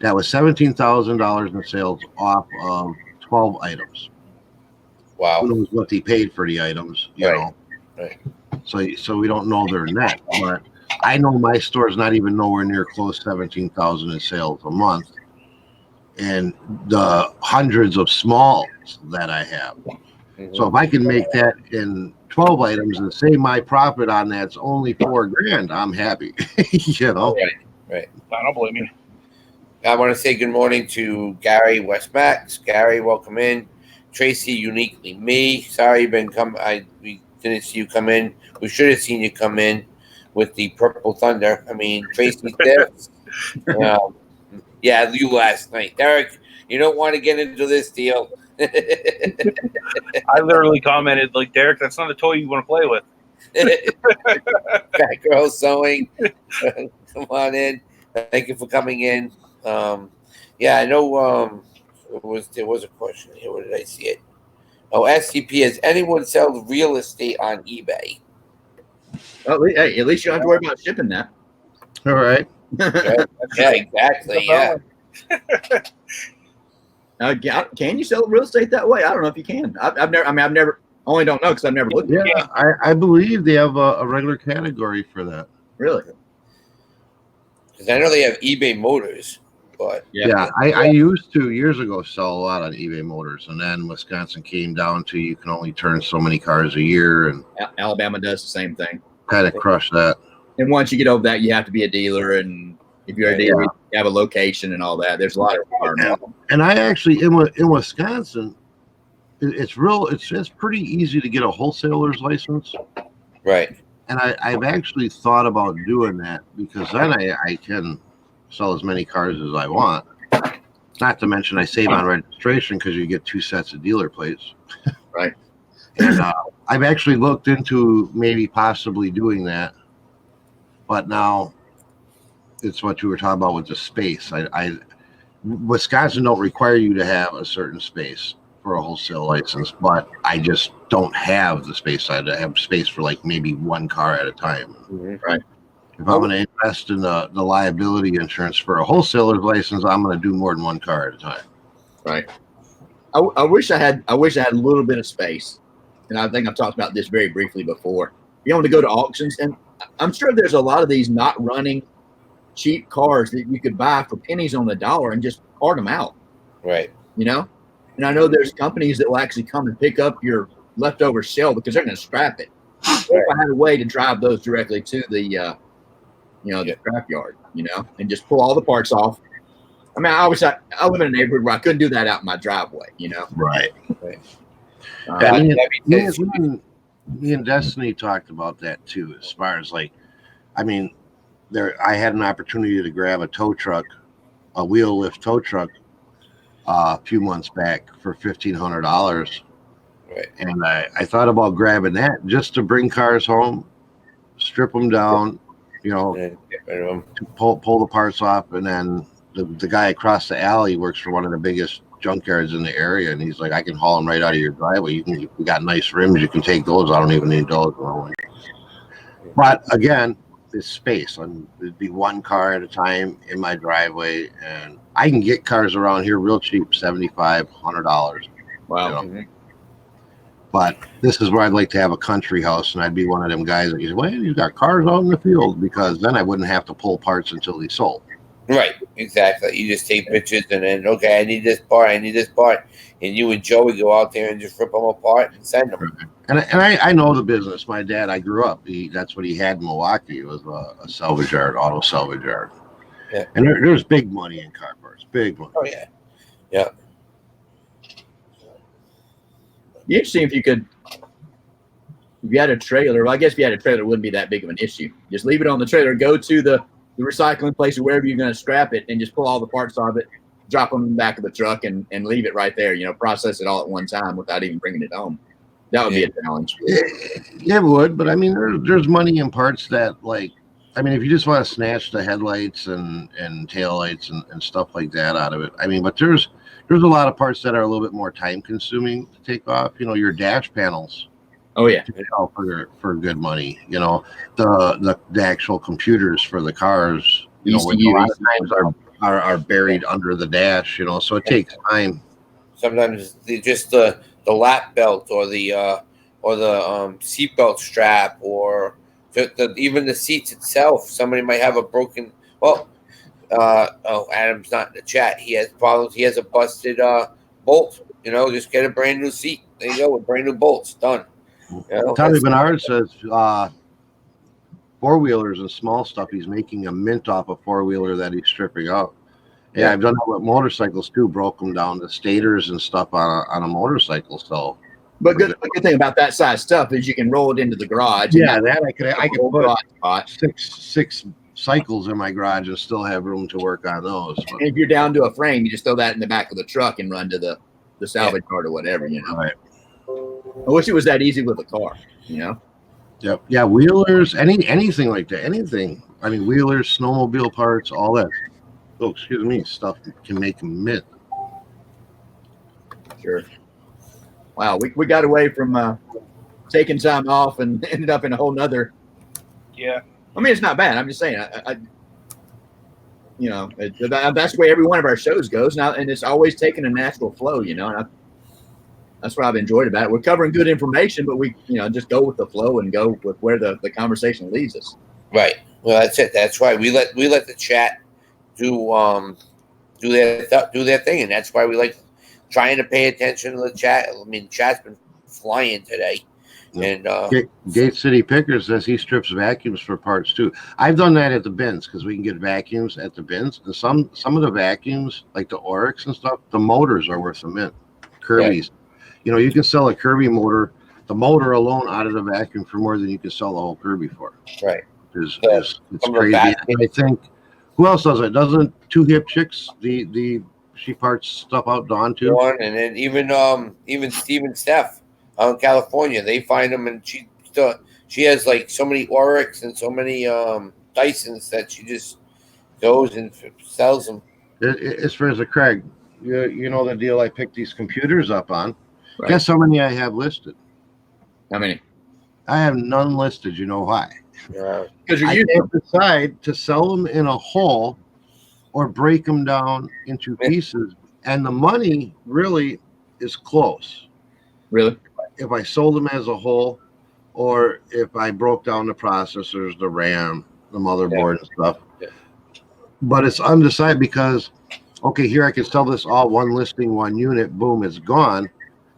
That was $17,000 in sales off of 12 items. Wow. Who knows what they paid for the items, you know? Right. So we don't know their net, but I know my store is not even nowhere near close 17,000 in sales a month, and the hundreds of smalls that I have. Mhm. So if I can make that in 12 items and say my profit on that's only $4,000, I'm happy. You know. Right. I don't blame you. I want to say good morning to Gary Westmax. Gary, welcome in. Tracy, uniquely me. Sorry you've been we didn't see you come in. We should have seen you come in with the Purple Thunder. I mean, Tracy Tips. Yeah, you last night. Derek, you don't want to get into this deal. I literally commented, like, Derek, that's not a toy you want to play with. Fat Girl Sewing. Come on in. Thank you for coming in. Yeah, I know there was a question here. Where did I see it? Oh, SCP, has anyone sell real estate on eBay? Well, hey, at least you don't have to worry about shipping that. All right. Yeah, exactly. Yeah. Can you sell real estate that way? I don't know if you can. I've never. Only don't know because I've never looked at it. Yeah, I believe they have a regular category for that. Really? Because I know they have eBay Motors, but Yeah, I used to years ago sell a lot on eBay Motors, and then Wisconsin came down to you can only turn so many cars a year, and Alabama does the same thing. kind of crushed that. And once you get over that, you have to be a dealer, and if you're a dealer, you have a location and all that. There's a lot of requirements. And I actually in Wisconsin, it's pretty easy to get a wholesaler's license. right. And I've actually thought about doing that because then I can sell as many cars as I want. Not to mention I save on registration because you get 2 sets of dealer plates. Right. And I've actually looked into maybe possibly doing that. But now it's what you were talking about with the space. Wisconsin don't require you to have a certain space for a wholesale license, but I just don't have the space. I have space for like maybe 1 car at a time. Mm-hmm. Right. If I'm going to invest in the liability insurance for a wholesaler's license, I'm going to do more than 1 car at a time. Right. I wish I had a little bit of space, and I think I've talked about this very briefly before. You want to go to auctions, and I'm sure there's a lot of these not running cheap cars that you could buy for pennies on the dollar and just part them out. Right. You know, and I know there's companies that will actually come and pick up your leftover shell because they're going to scrap it. If I had a way to drive those directly to the the scrap yard, and just pull all the parts off. I mean, I live in a neighborhood where I couldn't do that out in my driveway, Right. Me and Destiny talked about that too, as far as like, I mean, I had an opportunity to grab a tow truck, a wheel lift tow truck, a few months back for $1,500. Right. And I thought about grabbing that just to bring cars home, strip them down, Get rid of them. to pull the parts off, and then the guy across the alley works for one of the biggest junkyards in the area, and he's like, I can haul them right out of your driveway. We got nice rims, you can take those. I don't even need those. But again, it's space. It'd be 1 car at a time in my driveway, and I can get cars around here real cheap, $75, $100. Wow. But this is where I'd like to have a country house, and I'd be one of them guys that goes, well, you've got cars out in the field, because then I wouldn't have to pull parts until they sold. Right, exactly. You just take pictures and then, okay, I need this part, and you and Joey go out there and just rip them apart and send them. And I know the business. My dad, I grew up, that's what he had in Milwaukee. It was a salvage yard, auto salvage yard. Yeah. And there's big money in car parts, big money. Oh, yeah. Yeah. Be interesting if you had a trailer. Well, I guess if you had a trailer, it wouldn't be that big of an issue. Just leave it on the trailer, go to the recycling place or wherever you're going to scrap it, and just pull all the parts off it, drop them in the back of the truck, and leave it right there. Process it all at one time without even bringing it home. That would be a challenge. It would, but I mean, there's money in parts that, like, I mean, if you just want to snatch the headlights and taillights and stuff like that out of it, I mean, but there's a lot of parts that are a little bit more time consuming to take off. Your dash panels Oh yeah. to sell for good money. The actual computers for the cars, which a lot of times are buried under the dash. So it takes time. Sometimes just the lap belt or the seatbelt strap or even the seats itself. Somebody might have a broken. Well, Adam's not in the chat. He has problems. He has a busted bolt. Just get a brand new seat. There you go, with brand new bolts. Done. Tommy Bernard says four-wheelers and small stuff. He's making a mint off a four-wheeler that he's stripping out. Yeah, I've done that with motorcycles too. Broke them down to stators and stuff on a motorcycle. So, but good thing about that size stuff is you can roll it into the garage. Yeah, that I could put six cycles in my garage and still have room to work on those. And if you're down to a frame, you just throw that in the back of the truck and run to the salvage yard or whatever. Right. I wish it was that easy with a car. Yep. Yeah, wheelers, anything like that. Anything. I mean, wheelers, snowmobile parts, all that. Oh, excuse me. Stuff can make a mint. Sure. Wow, we got away from taking time off and ended up in a whole nother. Yeah. I mean, it's not bad. I'm just saying, that's the way every one of our shows goes now, and it's always taking a natural flow, and that's what I've enjoyed about it. We're covering good information, but we, just go with the flow and go with where the conversation leads us. Right. Well, that's it. That's why we let the chat do their thing, and that's why we like trying to pay attention to the chat. I mean, chat's been flying today. And Gate City Pickers says he strips vacuums for parts too. I've done that at the bins because we can get vacuums at the bins, and some of the vacuums, like the Oryx and stuff, the motors are worth a mint. Kirby's, you can sell a Kirby motor, the motor alone out of the vacuum for more than you can sell the whole Kirby for. Right. It's crazy. I think who else does it? Doesn't Two Hip Chicks she parts stuff out Dawn too? And then even Steve Steph out in California, they find them, and she has like so many Oryx and so many Dysons that she just goes and sells them. As far as Craig, you know the deal I picked these computers up on. Right. Guess how many I have listed? How many? I have none listed. You know why? Because I can't decide to sell them in a whole or break them down into pieces, and the money really is close. Really? If I sold them as a whole, or if I broke down the processors, the RAM, the motherboard and stuff. Yeah. But it's undecided because, okay, here I can sell this all one listing, one unit, boom, it's gone.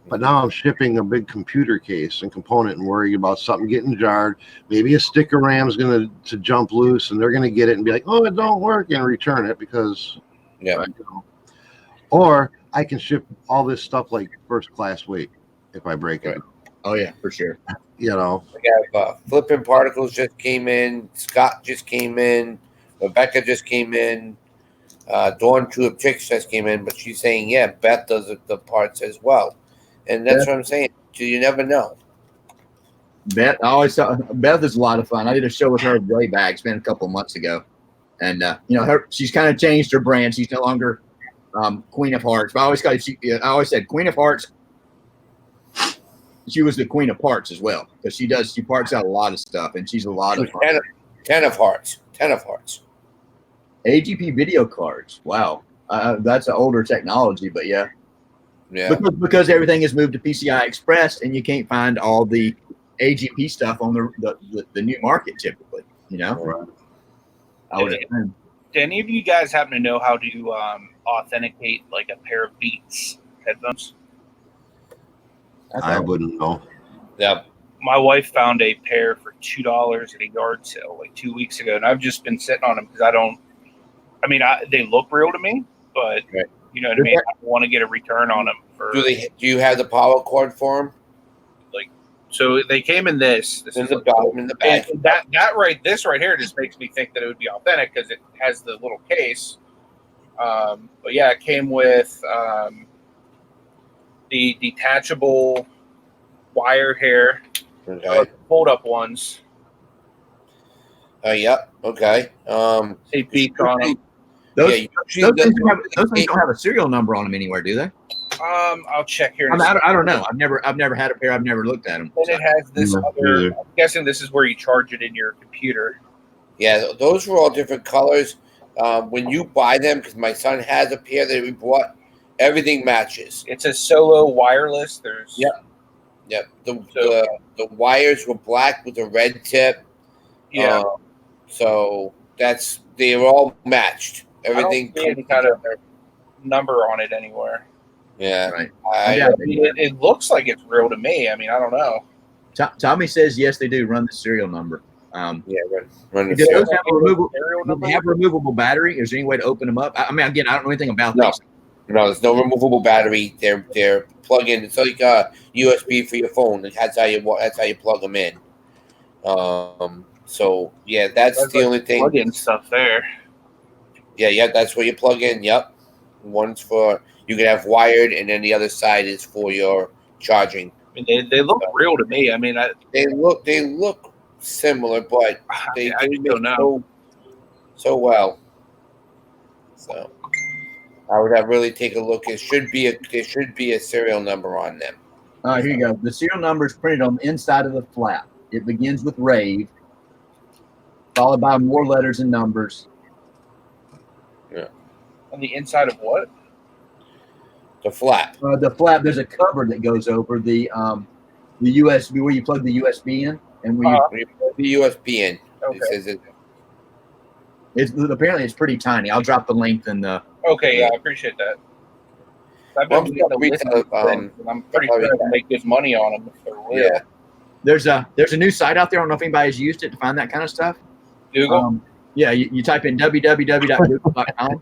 But now I'm shipping a big computer case and component and worrying about something getting jarred. Maybe a stick of RAM is going to jump loose and they're going to get it and be like, oh, it don't work, and return it because, Or I can ship all this stuff like first class weight if I break it. Oh yeah, for sure. We have Flipping Particles just came in. Scott just came in. Rebecca just came in. Dawn Two of Chicks just came in, but she's saying, Beth does the parts as well. And that's what I'm saying. You never know. Beth is a lot of fun. I did a show with her way back. It's been a couple of months ago. And, she's kind of changed her brand. She's no longer Queen of Hearts. But I always said Queen of Hearts. She was the Queen of Parts as well, because she parts out a lot of stuff, and she's a lot of fun. 10 of Hearts. AGP video cards. Wow. That's an older technology, but yeah. Because everything has moved to PCI Express, and you can't find all the AGP stuff on the new market typically. Right. Do any of you guys happen to know how to authenticate like a pair of Beats headphones? I wouldn't know. Yeah. My wife found a pair for $2 at a yard sale like 2 weeks ago, and I've just been sitting on them because they look real to me, but you know what I mean? I want to get a return on them. Do you have the power cord for them? So they came in this in the bottom, in the back. This right here just makes me think that it would be authentic because it has the little case. But yeah, it came with the detachable wired hair, fold-up ones. Yep. Okay. Say Beats on them. Those things don't have a serial number on them anywhere, do they? I'll check here. I don't know. I've never had a pair. I've never looked at them. And it has this No, other. neither. I'm guessing this is where you charge it in your computer. Yeah, those were all different colors. When you buy them, because my son has a pair that we bought, everything matches. It's a solo wireless. There's Yep. The wires were black with a red tip. yeah. So they were all matched. Everything I don't see any kind of number on it anywhere. Yeah. Right. I It looks like it's real to me. I mean, I don't know. Tommy says yes, they do run the serial number. yeah, run the Do those serial. have a removable? Serial Do number? they have a removable battery? Is there any way to open them up? I mean, again, I don't know anything about No. these. No, there's no removable battery. They're plug in. It's like a USB for your phone. That's how you plug them in. So yeah, that's the only thing. Plug-in stuff there. Yeah, that's where you plug in. Yep, one's for you can have wired, and then the other side is for your charging. I mean, they look real to me. I mean, They look similar, but they I just make don't know. so well. So I would have really take a look. There should be a serial number on them. Here you go. The serial number is printed on the inside of the flap. It begins with rave, followed by more letters and numbers. On the inside of what? The flap. The flap, there's a cover that goes over the USB where you plug the USB in, and where When you plug the USB in, Okay. it says it. apparently it's pretty tiny. I'll drop the link in the. Okay, yeah, I appreciate that. I've been reading the list of things, and I'm pretty sure I can make good money on them if they're real. Yeah. There's a new site out there. I don't know if anybody's used it to find that kind of stuff. Google. Yeah, you type in www.google.com.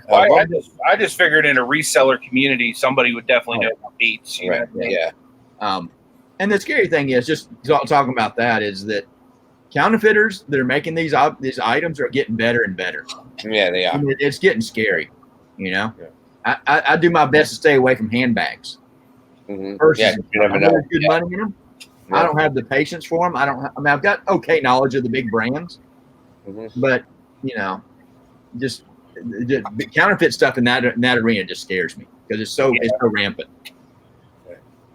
I just figured in a reseller community, somebody would definitely know about Beats. You Right. know? Yeah. And the scary thing is, just talking about that, is that counterfeiters that are making these items are getting better and better. Yeah, they I are. mean, it's getting scary. You know, Yeah. I do my best to stay away from handbags. Mm-hmm. Versus, Yeah, you never I know. there's good money in them. I don't have the patience for them. I mean, I've got okay knowledge of the big brands, Mm-hmm. but just the counterfeit stuff in that arena just scares me because it's so rampant.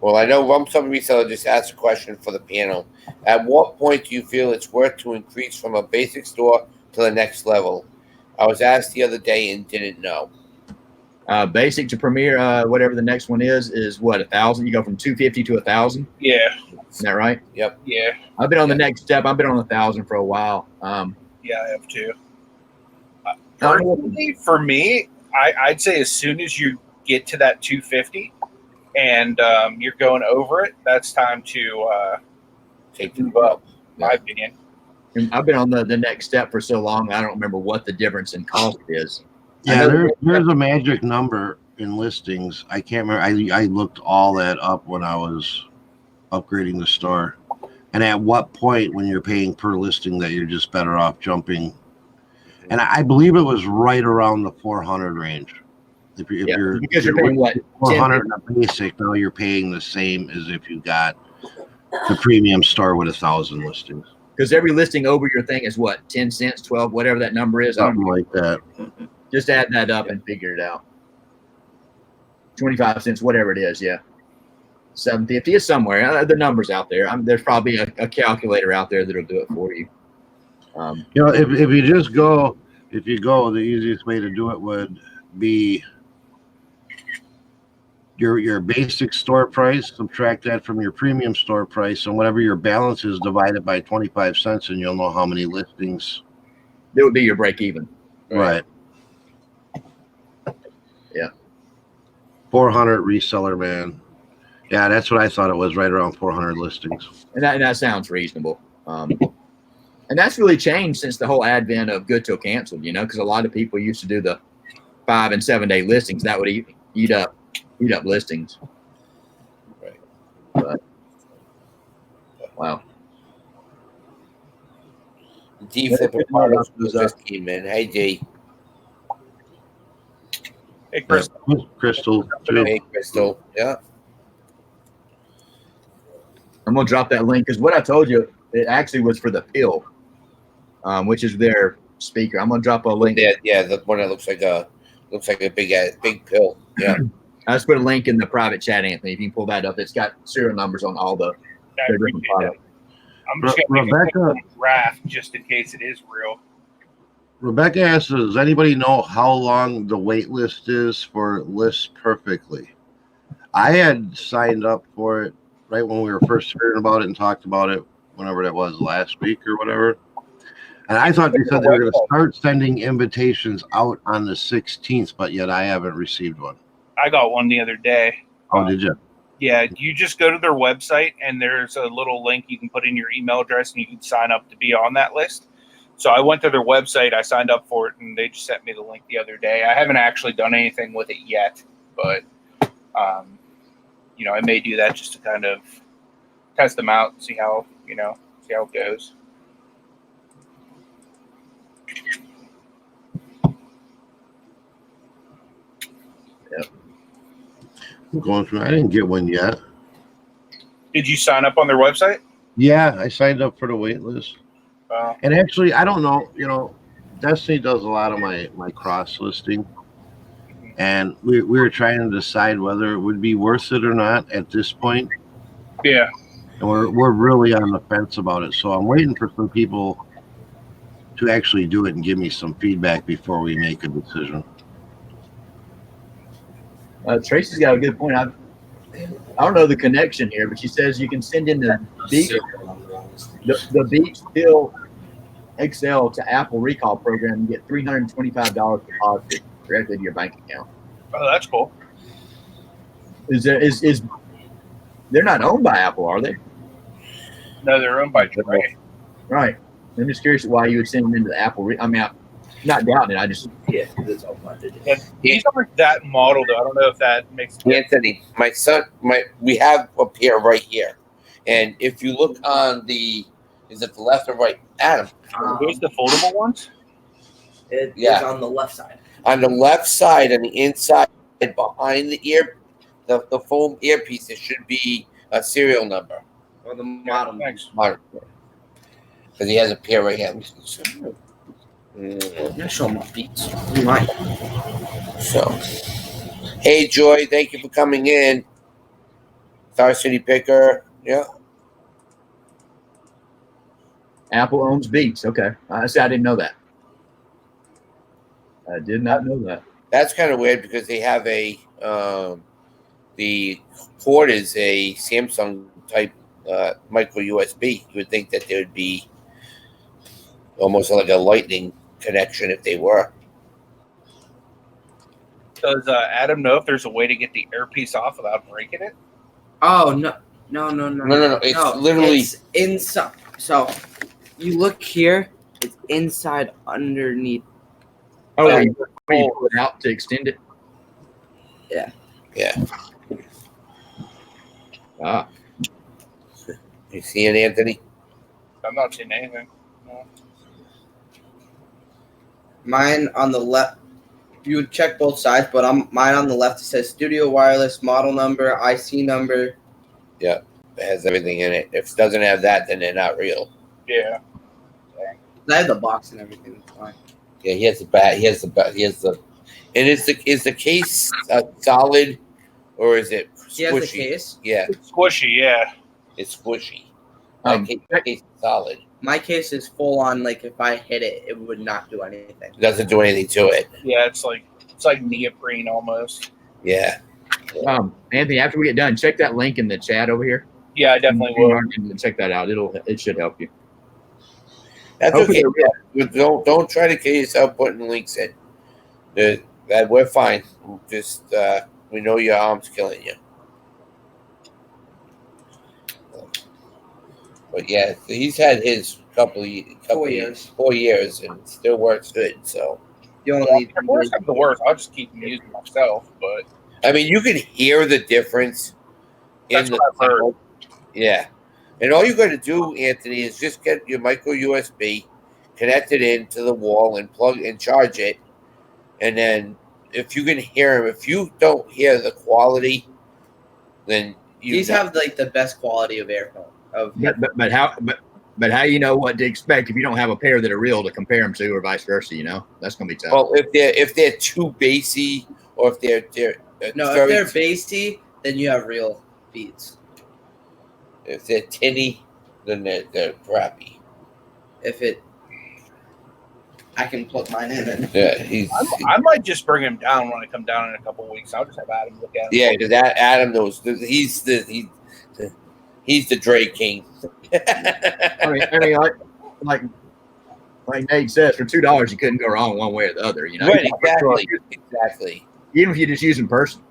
Well, I know some reseller just asked a question for the panel. At what point do you feel it's worth to increase from a basic store to the next level? I was asked the other day and didn't know. Basic to premier, whatever the next one is what, 1,000? You go from 250 to 1,000. Yeah, Is that right? Yep. yeah, I've been on the next step. I've been on 1,000 for a while. yeah. I have too. Personally, for me, I'd say as soon as you get to that 250 and you're going over it, that's time to Take the move up. In my opinion. And I've been on the next step for so long, I don't remember what the difference in cost is. Yeah, there's a magic number in listings. I can't remember. I looked all that up when I was upgrading the store. And at what point when you're paying per listing that you're just better off jumping? And I believe it was right around the 400 range. If you're because you're paying what, 400 in a basic, now you're paying the same as if you got the premium store with 1,000 listings. Because every listing over your thing is what, 10 cents, 12, whatever that number is. Something like that. Just add that up and figure it out. 25 cents, whatever it is, yeah. 750 is somewhere. The number's out there. There's probably a calculator out there that'll do it for you. If you just go, the easiest way to do it would be your basic store price, subtract that from your premium store price, and whatever your balance is, divide it by 25 cents, and you'll know how many listings. That would be your break even. Right. Yeah. 400 reseller, man. Yeah, that's what I thought it was, right around 400 listings. And that sounds reasonable. And that's really changed since the whole advent of good till canceled, because a lot of people used to do the 5 and 7 day listings. That would eat up listings. Right. But, wow. D flipping products just came in. Hey D. Hey, Chris. Crystal, Hey Crystal. Yeah. I'm gonna drop that link because what I told you, it actually was for the pill, which is their speaker. I'm gonna drop a link. Yeah, the one that looks like a big pill. Yeah. I just put a link in the private chat, Anthony. If you can pull that up, it's got serial numbers on all the different products. I'm just going to make a raft just in case it is real. Rebecca asks, does anybody know how long the wait list is for Lists Perfectly? I had signed up for it right when we were first hearing about it and talked about it, whenever that was, last week or whatever. And I thought they said they were going to start sending invitations out on the 16th, but yet I haven't received one. I got one the other day. Oh, did you? Yeah, you just go to their website and there's a little link you can put in your email address and you can sign up to be on that list. So I went to their website, I signed up for it, and they just sent me the link the other day. I haven't actually done anything with it yet, but I may do that just to kind of test them out and see how it goes. Yep. I'm going through. I didn't get one yet. Did you sign up on their website? Yeah, I signed up for the wait list. And actually, I don't know. Destiny does a lot of my cross listing, and we were trying to decide whether it would be worth it or not at this point. Yeah. And we're really on the fence about it. So I'm waiting for some people to actually do it and give me some feedback before we make a decision. Tracy's got a good point. I don't know the connection here, but she says you can send in the Beat Still XL to Apple Recall program and get $325 deposited directly to your bank account. Oh, that's cool. They're not owned by Apple, are they? No, they're owned by Dre. Right. I'm just curious why you would send them into the Apple. I'm not doubting it. I just that's all I did. These aren't that model though. I don't know if that makes sense. Anthony, my son, we have a pair right here, and if you look on is it the left or right, Adam? Here's the foldable ones. It's on the left side. On the left side, on the inside, behind the ear, the foam earpiece, there should be a serial number. Or the model. Because he has a pair right here. I'm gonna show him my Beats. You might. So, hey Joy, thank you for coming in. Star City Picker, yeah. Apple owns Beats. Okay, I didn't know that. I did not know that. That's kind of weird because they have the port is a Samsung type micro USB. You would think that there would be almost like a lightning connection if they were. Does Adam know if there's a way to get the earpiece off without breaking it? Oh no! It's literally inside. So you look here. It's inside underneath. Oh, you pull it out to extend it. Yeah. Ah. You see it, Anthony? I'm not seeing anything. No. Mine on the left. You would check both sides, but mine on the left. It says Studio Wireless model number, IC number. Yeah, it has everything in it. If it doesn't have that, then they're not real. Yeah. I have the box and everything. It's fine. Yeah, he has the bat. He has the. And is the case solid, or is it squishy? He has the case. Yeah, It's squishy, yeah. it's squishy. My case is solid. My case is full on. Like if I hit it, it would not do anything. It doesn't do anything to it. Yeah, it's like neoprene almost. Yeah. Anthony, after we get done, check that link in the chat over here. Yeah, I definitely will. Check that out. It should help you. That's okay. Don't try to kill yourself putting links in. That we're fine. Just we know your arm's killing you. But yeah, he's had his couple 4 years. 4 years, and it still works good. So You only need If worse comes to worse, I'll just keep them using myself. But I mean, you can hear the difference That's in the what I've heard. sound. Yeah, and all you got to do, Anthony, is just get your micro USB, connect it into the wall, and plug and charge it. And then, if you can hear them, if you don't hear the quality, then these have like the best quality of earphone. But how you know what to expect if you don't have a pair that are real to compare them to, or vice versa? You know, that's gonna be tough. Well, if they're too bassy, or if they're No, if they're basty, then you have real beads. If they're tinny, then they're crappy. I can plug mine in. Yeah, I might just bring him down when I come down in a couple of weeks. I'll just have Adam look at him. Yeah, because Adam knows. He's the Dre King. I mean, like Nate says, for $2 you couldn't go wrong one way or the other. You know, Right? Exactly. Even if you just use in person.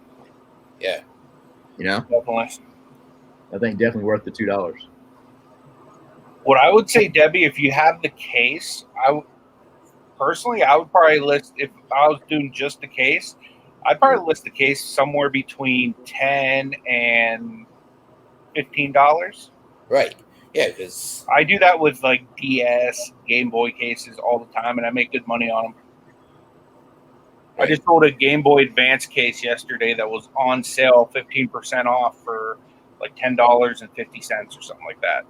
Yeah. You know, Definitely. I think definitely worth the $2. What I would say, Debbie, if you have the case, I would probably list, if I was doing just the case, I'd probably list the case somewhere between $10 and $15. Right. Yeah, because I do that with like DS, Game Boy cases all the time, and I make good money on them. I just sold a Game Boy Advance case yesterday that was on sale, 15% off for like $10.50 or something like that.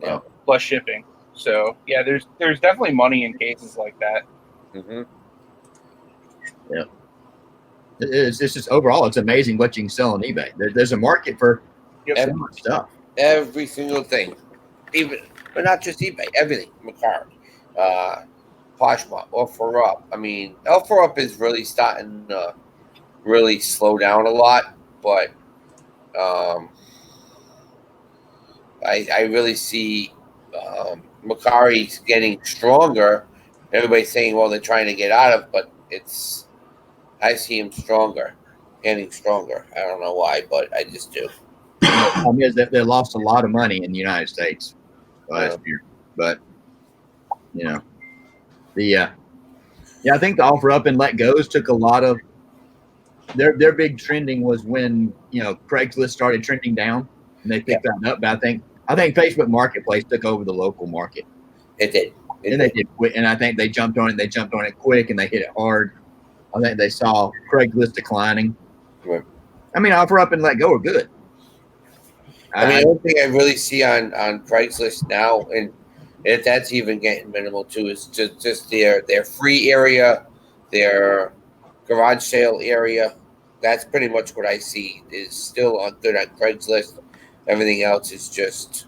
Yeah. Plus shipping. So yeah, there's definitely money in cases like that. Mm-hmm. Yeah. It's just overall, it's amazing what you can sell on eBay. There's a market for so much stuff. Every single thing, but not just eBay. Everything. Macari, Poshmark, Offer Up. I mean, Offer Up is really starting to really slow down a lot, but I really see Macari's getting stronger. Everybody's saying, well, they're trying to get out of, but I see him stronger, getting stronger. I don't know why, but I just do. The problem is that they lost a lot of money in the United States last year, but you know, I think the Offer Up and Let Goes took a lot of their big trending was when Craigslist started trending down and they picked that up. But I think Facebook Marketplace took over the local market. It did. They did quick, and I think they jumped on it. They jumped on it quick, and they hit it hard. I think they saw Craigslist declining. Right. I mean, Offer Up and Let Go are good. I mean, the only thing I really see on Craigslist now, and if that's even getting minimal too, is just their free area, their garage sale area. That's pretty much what I see is still good on Craigslist. Everything else is just.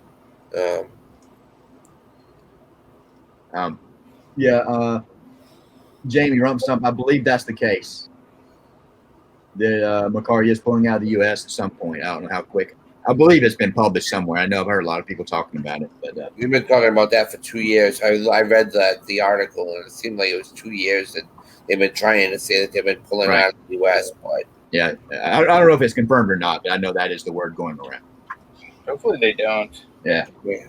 Jamie Rumpstump, I believe that's the case. That Macari is pulling out of the U.S. at some point. I don't know how quick. I believe it's been published somewhere. I know I've heard a lot of people talking about it. But we've been talking about that for 2 years. I read the article, and it seemed like it was 2 years that they've been trying to say that they've been pulling out of the U.S. But yeah, I don't know if it's confirmed or not, but I know that is the word going around. Hopefully they don't. Yeah. Well,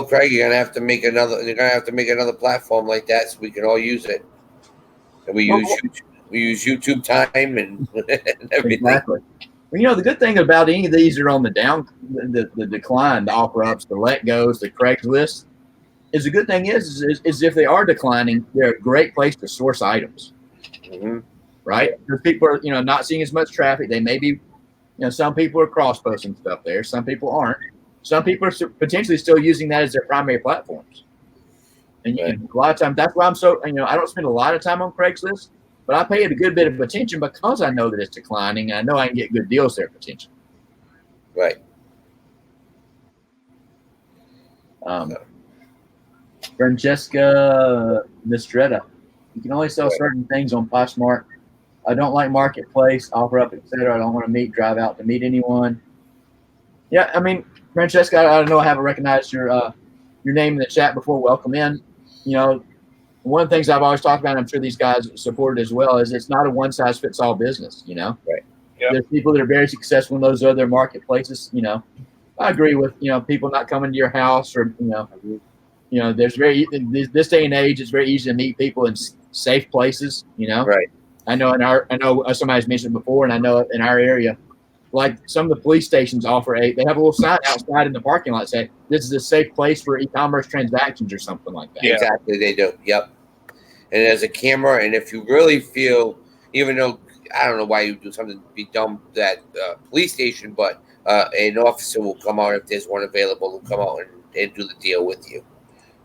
Craig, you're gonna have to make another platform like that so we can all use it. And we use YouTube time and everything. Exactly. Well, the good thing about any of these are on the the decline, the Offer Ups, the Let Goes, the Craigslist, is the good thing is if they are declining, they're a great place to source items. Mm-hmm. Right? Because people are not seeing as much traffic. They may be, some people are cross-posting stuff there. Some people aren't. Some people are potentially still using that as their primary platforms. And a lot of times, that's why I'm so, I don't spend a lot of time on Craigslist, but I pay it a good bit of attention because I know that it's declining and I know I can get good deals there potentially. Right. Francesca Mistretta, you can only sell certain things on Poshmark. I don't like Marketplace, Offer Up, etc. I don't want to drive out to meet anyone. Yeah, I mean, Francesca, I don't know. I haven't recognized your name in the chat before. Welcome in. One of the things I've always talked about, and I'm sure these guys support it as well, is it's not a one-size-fits-all business. Right. Yep. There's people that are very successful in those other marketplaces. I agree with people not coming to your house or there's this day and age, it's very easy to meet people in safe places. Right. I know somebody's mentioned before, and I know in our area, like some of the police stations offer they have a little sign outside in the parking lot saying this is a safe place for e-commerce transactions or something like that. Yeah. Exactly, they do. Yep. And there's a camera, and if you really feel, even though I don't know why you do something to be dumb that police station, but an officer will come out if there's one available. Will come out and do the deal with you.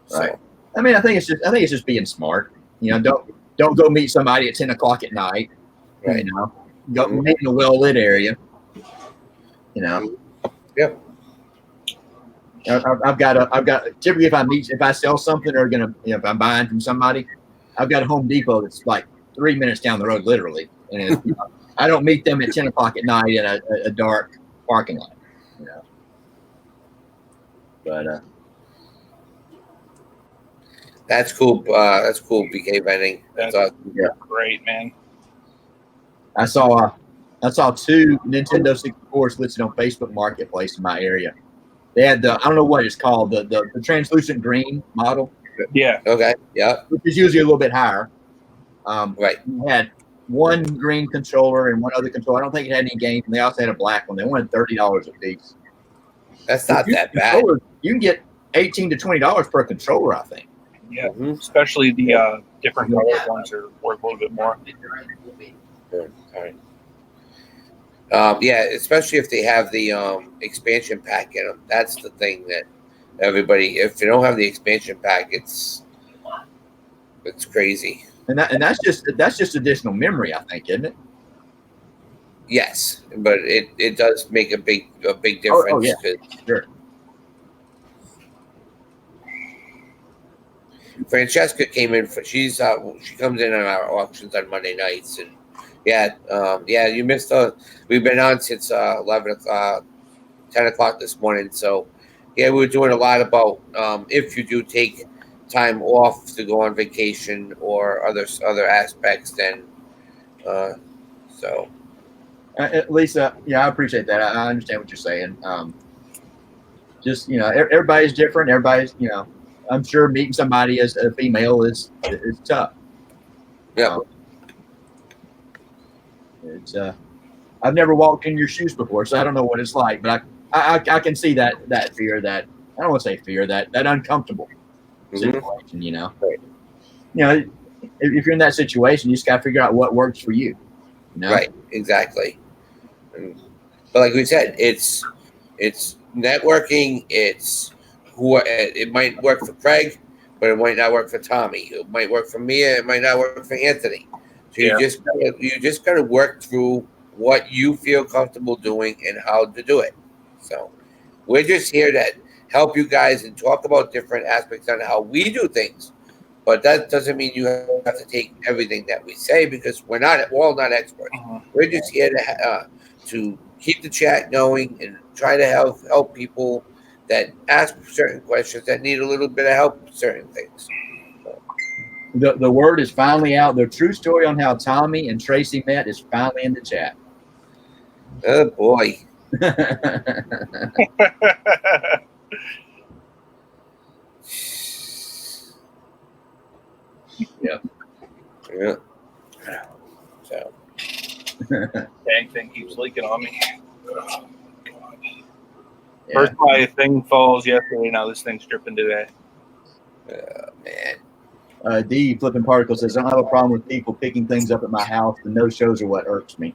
So. Right. I mean, I think it's just being smart. You know, don't go meet somebody at 10 o'clock at night. Right. You know, go meet in a well lit area. You know. Yep. I've got typically if I sell something or if I'm buying from somebody, I've got a Home Depot that's like 3 minutes down the road, literally, and I don't meet them at 10 o'clock at night in a dark parking lot, you know. But that's cool. That's cool. BK vending. That's awesome. Yeah. Great, man. I saw 2 Nintendo 64s listed on Facebook Marketplace in my area. They had I don't know what it's called, the translucent green model. Yeah. Okay. Yeah. Which is usually a little bit higher. Right. We had one green controller and one other controller. I don't think it had any games, and they also had a black one. They wanted $30 a piece. That's not that bad. You can get $18 to $20 per controller, I think. Yeah. Especially the different color ones are worth a little bit more. Good. All right. Yeah, especially if they have the expansion pack in them. That's the thing that everybody. If they don't have the expansion pack, it's crazy. And that's just additional memory, I think, isn't it? Yes, but it does make a big difference. Oh yeah, sure. Francesca came in. She comes in on our auctions on Monday nights, and you missed. We've been on since 11 o'clock, 10 o'clock this morning. So yeah, we were doing a lot about if you do take time off to go on vacation or other aspects. Then so. Lisa, yeah, I appreciate that. I understand what you're saying. Just everybody's different. Everybody's I'm sure meeting somebody as a female is tough. Yeah. It's I've never walked in your shoes before, so I don't know what it's like. But I can see that fear, that I don't want to say fear, that uncomfortable situation. Right. If you're in that situation, you just got to figure out what works for you. Right. Exactly. But like we said, it's networking. It might work for Craig, but it might not work for Tommy. It might work for Mia. It might not work for Anthony. So you just gotta work through what you feel comfortable doing and how to do it. So we're just here to help you guys and talk about different aspects on how we do things. But that doesn't mean you have to take everything that we say, because we're all not experts. We're just here to keep the chat going and try to help people that ask certain questions that need a little bit of help with certain things. The word is finally out. The true story on how Tommy and Tracy met is finally in the chat. Oh boy. Yeah. So. Dang thing keeps leaking on me. Oh, God. Yeah. First my thing falls yesterday, now this thing's dripping today. Man. D Flipping Particle says, I don't have a problem with people picking things up at my house. The no shows are what irks me.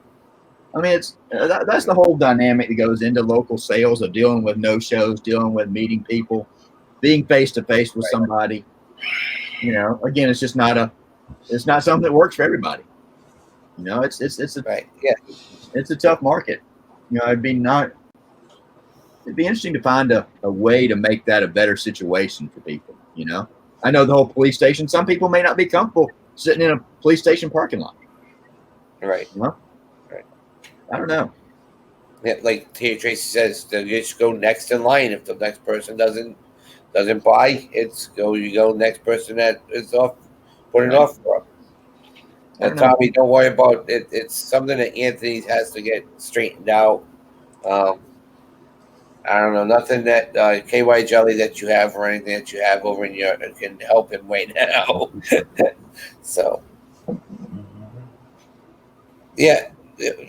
I mean, that's the whole dynamic that goes into local sales, of dealing with no shows, dealing with meeting people, being face to face with somebody. Again, it's just not something that works for everybody. It's a tough market. It'd be interesting to find a way to make that a better situation for people. I know the whole police station. Some people may not be comfortable sitting in a police station parking lot. Right. Right. I don't know. Yeah, like Tia Tracy says, you just go next in line. If the next person doesn't buy, you go next person that is off, put it off for. And Tommy, don't worry about it. It's something that Anthony has to get straightened out. I don't know, nothing that KY Jelly that you have or anything that you have over in your can help him right now. So, yeah.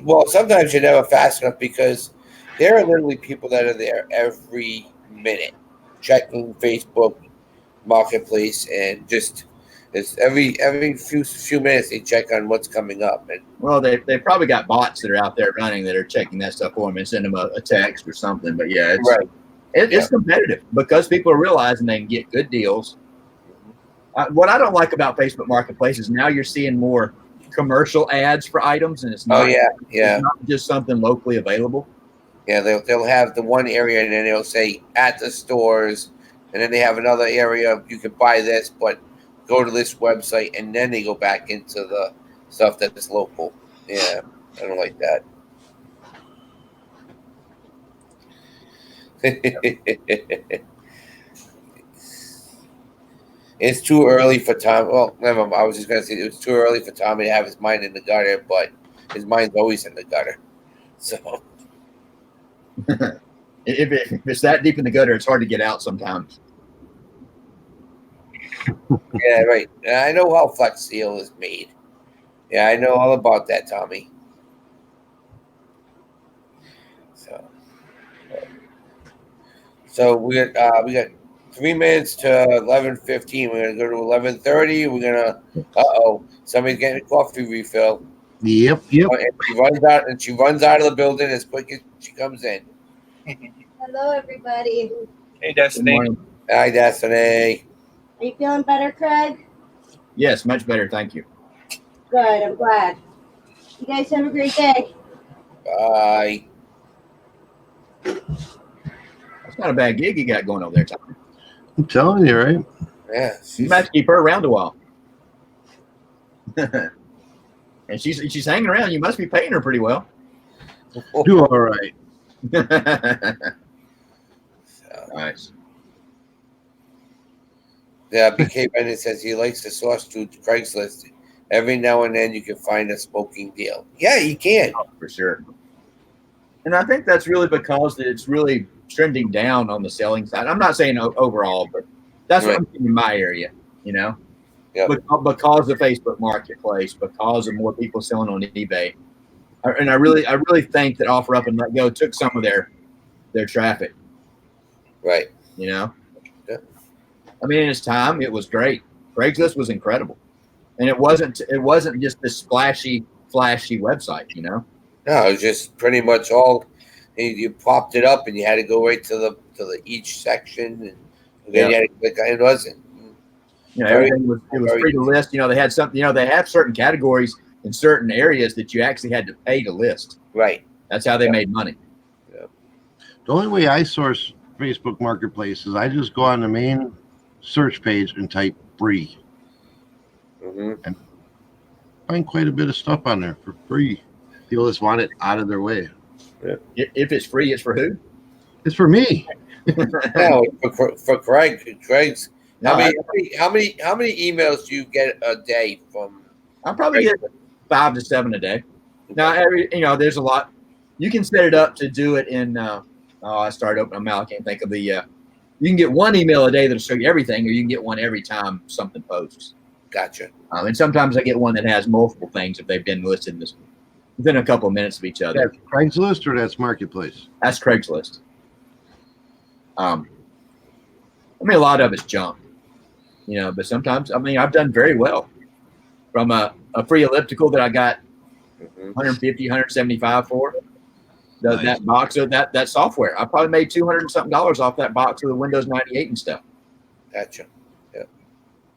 Well, sometimes you're never fast enough, because there are literally people that are there every minute checking Facebook Marketplace, and just it's every few minutes they check on what's coming up. And well, they probably got bots that are out there running that are checking that stuff for them and send them a text or something. But it's competitive, because people are realizing they can get good deals. What I don't like about Facebook Marketplace is now you're seeing more commercial ads for items, and it's Oh not. yeah, It's not just something locally available. yeah. They'll have the one area, and then they'll say at the stores, and then they have another area you can buy this, but go to this website, and then they go back into the stuff that's local. Yeah, I don't like that. It's too early for Tom. Well, never mind. I was just gonna say it was too early for Tommy to have his mind in the gutter, but his mind's always in the gutter. So If it's that deep in the gutter, it's hard to get out sometimes. yeah, right. I know how Flex Seal is made. Yeah, I know all about that, Tommy. So we got 3 minutes to 11:15. We're gonna go to 11:30. We're gonna. Somebody's getting a coffee refill. Yep. And she runs out of the building as quick as she comes in. Hello, everybody. Hey, Destiny. Hi, Destiny. Are you feeling better, Craig? Yes, much better. Thank you. Good. I'm glad. You guys have a great day. Bye. That's not a bad gig you got going over there, Tommy. I'm telling you, right? Yeah. You might have to keep her around a while. And she's hanging around. You must be paying her pretty well. Do all right. Nice. Yeah, BK Bennett says he likes to source through Craigslist. Every now and then you can find a smoking deal. Yeah, you can. Oh, for sure. And I think that's really because it's really trending down on the selling side. I'm not saying overall, but that's what I'm seeing in my area, you know? Yeah. Because of Facebook Marketplace, because of more people selling on eBay. And I really think that OfferUp and Let Go took some of their traffic. Right. You know? Yeah. I mean, in its time, it was great. Craigslist was incredible. And it wasn't just this flashy website, you know? No, it was just pretty much all you popped it up and you had to go right to the each section and then you had to click on it. wasn't. You know, everything was free to list. You know, they had something, you know, they have certain categories in certain areas that you actually had to pay to list. Right. That's how they made money. Yeah. The only way I source Facebook Marketplace is I just go on the main search page and type free. And find quite a bit of stuff on there for free. People just want it out of their way. Yeah. If it's free, it's for who? It's for me. No, for Craig's. No, How many emails do you get a day from? I probably get 5 to 7 a day. Now, there's a lot. You can set it up to do it in. I started opening my mouth. I can't think of the. You can get one email a day that'll show you everything, or you can get one every time something posts. Gotcha. And sometimes I get one that has multiple things if they've been listed within a couple of minutes of each other. That's Craigslist or that's Marketplace? That's Craigslist. I mean, a lot of it's junk, you know, but sometimes, I mean, I've done very well from a free elliptical that I got 150, 175 for. Nice. That box of that software. I probably made $200 and something off that box of the Windows 98 and stuff. Gotcha. Yeah.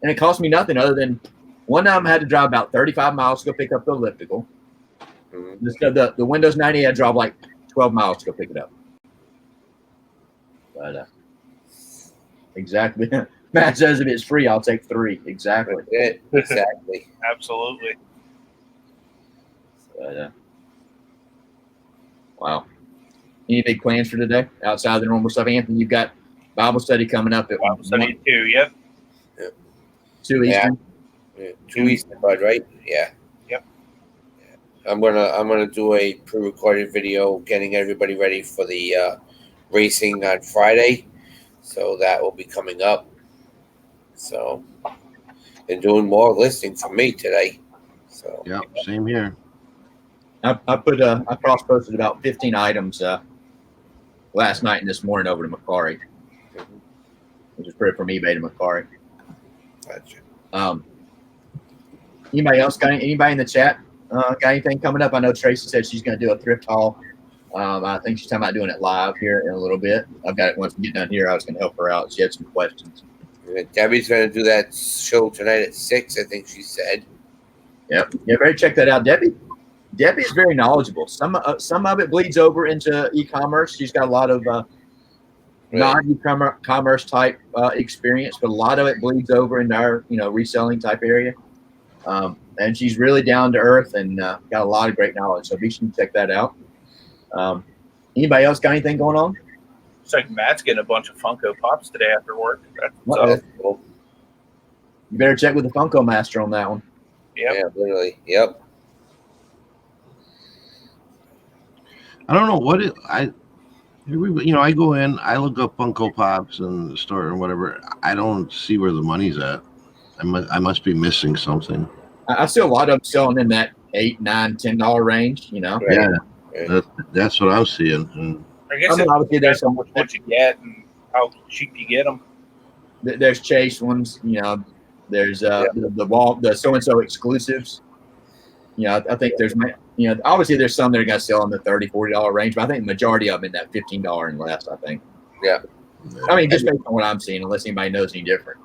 And it cost me nothing other than one time I had to drive about 35 miles to go pick up the elliptical. The Windows 98 I drove like 12 miles to go pick it up. But exactly. Matt says if it's free, I'll take 3. Exactly. Exactly. Absolutely. But, wow. Any big plans for today outside of the normal stuff? Anthony, you've got Bible study coming up at Bible study at 2, yep. 2 Eastern. Yeah. 2 Eastern, bud, right? Yeah. Yep. Yeah. I'm gonna do a pre-recorded video getting everybody ready for the racing on Friday. So that will be coming up. So and doing more listing for me today. So yeah, same here. I cross-posted about 15 items last night and this morning over to Macari. Which is pretty from eBay to Macari. Gotcha. Anybody else anybody in the chat got anything coming up? I know Tracy said she's going to do a thrift haul. I think she's talking about doing it live here in a little bit. I've got it once we get done here. I was going to help her out. She had some questions. Debbie's going to do that show tonight at 6, I think she said. Yep. Yeah, better check that out. Debbie is very knowledgeable. Some of it bleeds over into e-commerce. She's got a lot of non-e-commerce type experience, but a lot of it bleeds over into our reselling type area. And she's really down to earth and got a lot of great knowledge. So be sure to check that out. Anybody else got anything going on? It's like Matt's getting a bunch of Funko Pops today after work. That's cool. You better check with the Funko Master on that one. Yep. Yeah, literally. Yep. I don't know what I go in, I look up Funko Pops in the store and whatever. I don't see where the money's at. I must be missing something. I see a lot of them selling in that $8, $9, $10 range. Right. Yeah, that's what I'm seeing. And I guess obviously there's some what you get and how cheap you get them. There's Chase ones, there's the so-and-so exclusives. I think there's, obviously there's some that are going to sell in the $30, $40 range, but I think the majority of them in that $15 and less, I think. Yeah. I mean, just based on what I'm seeing, unless anybody knows any different.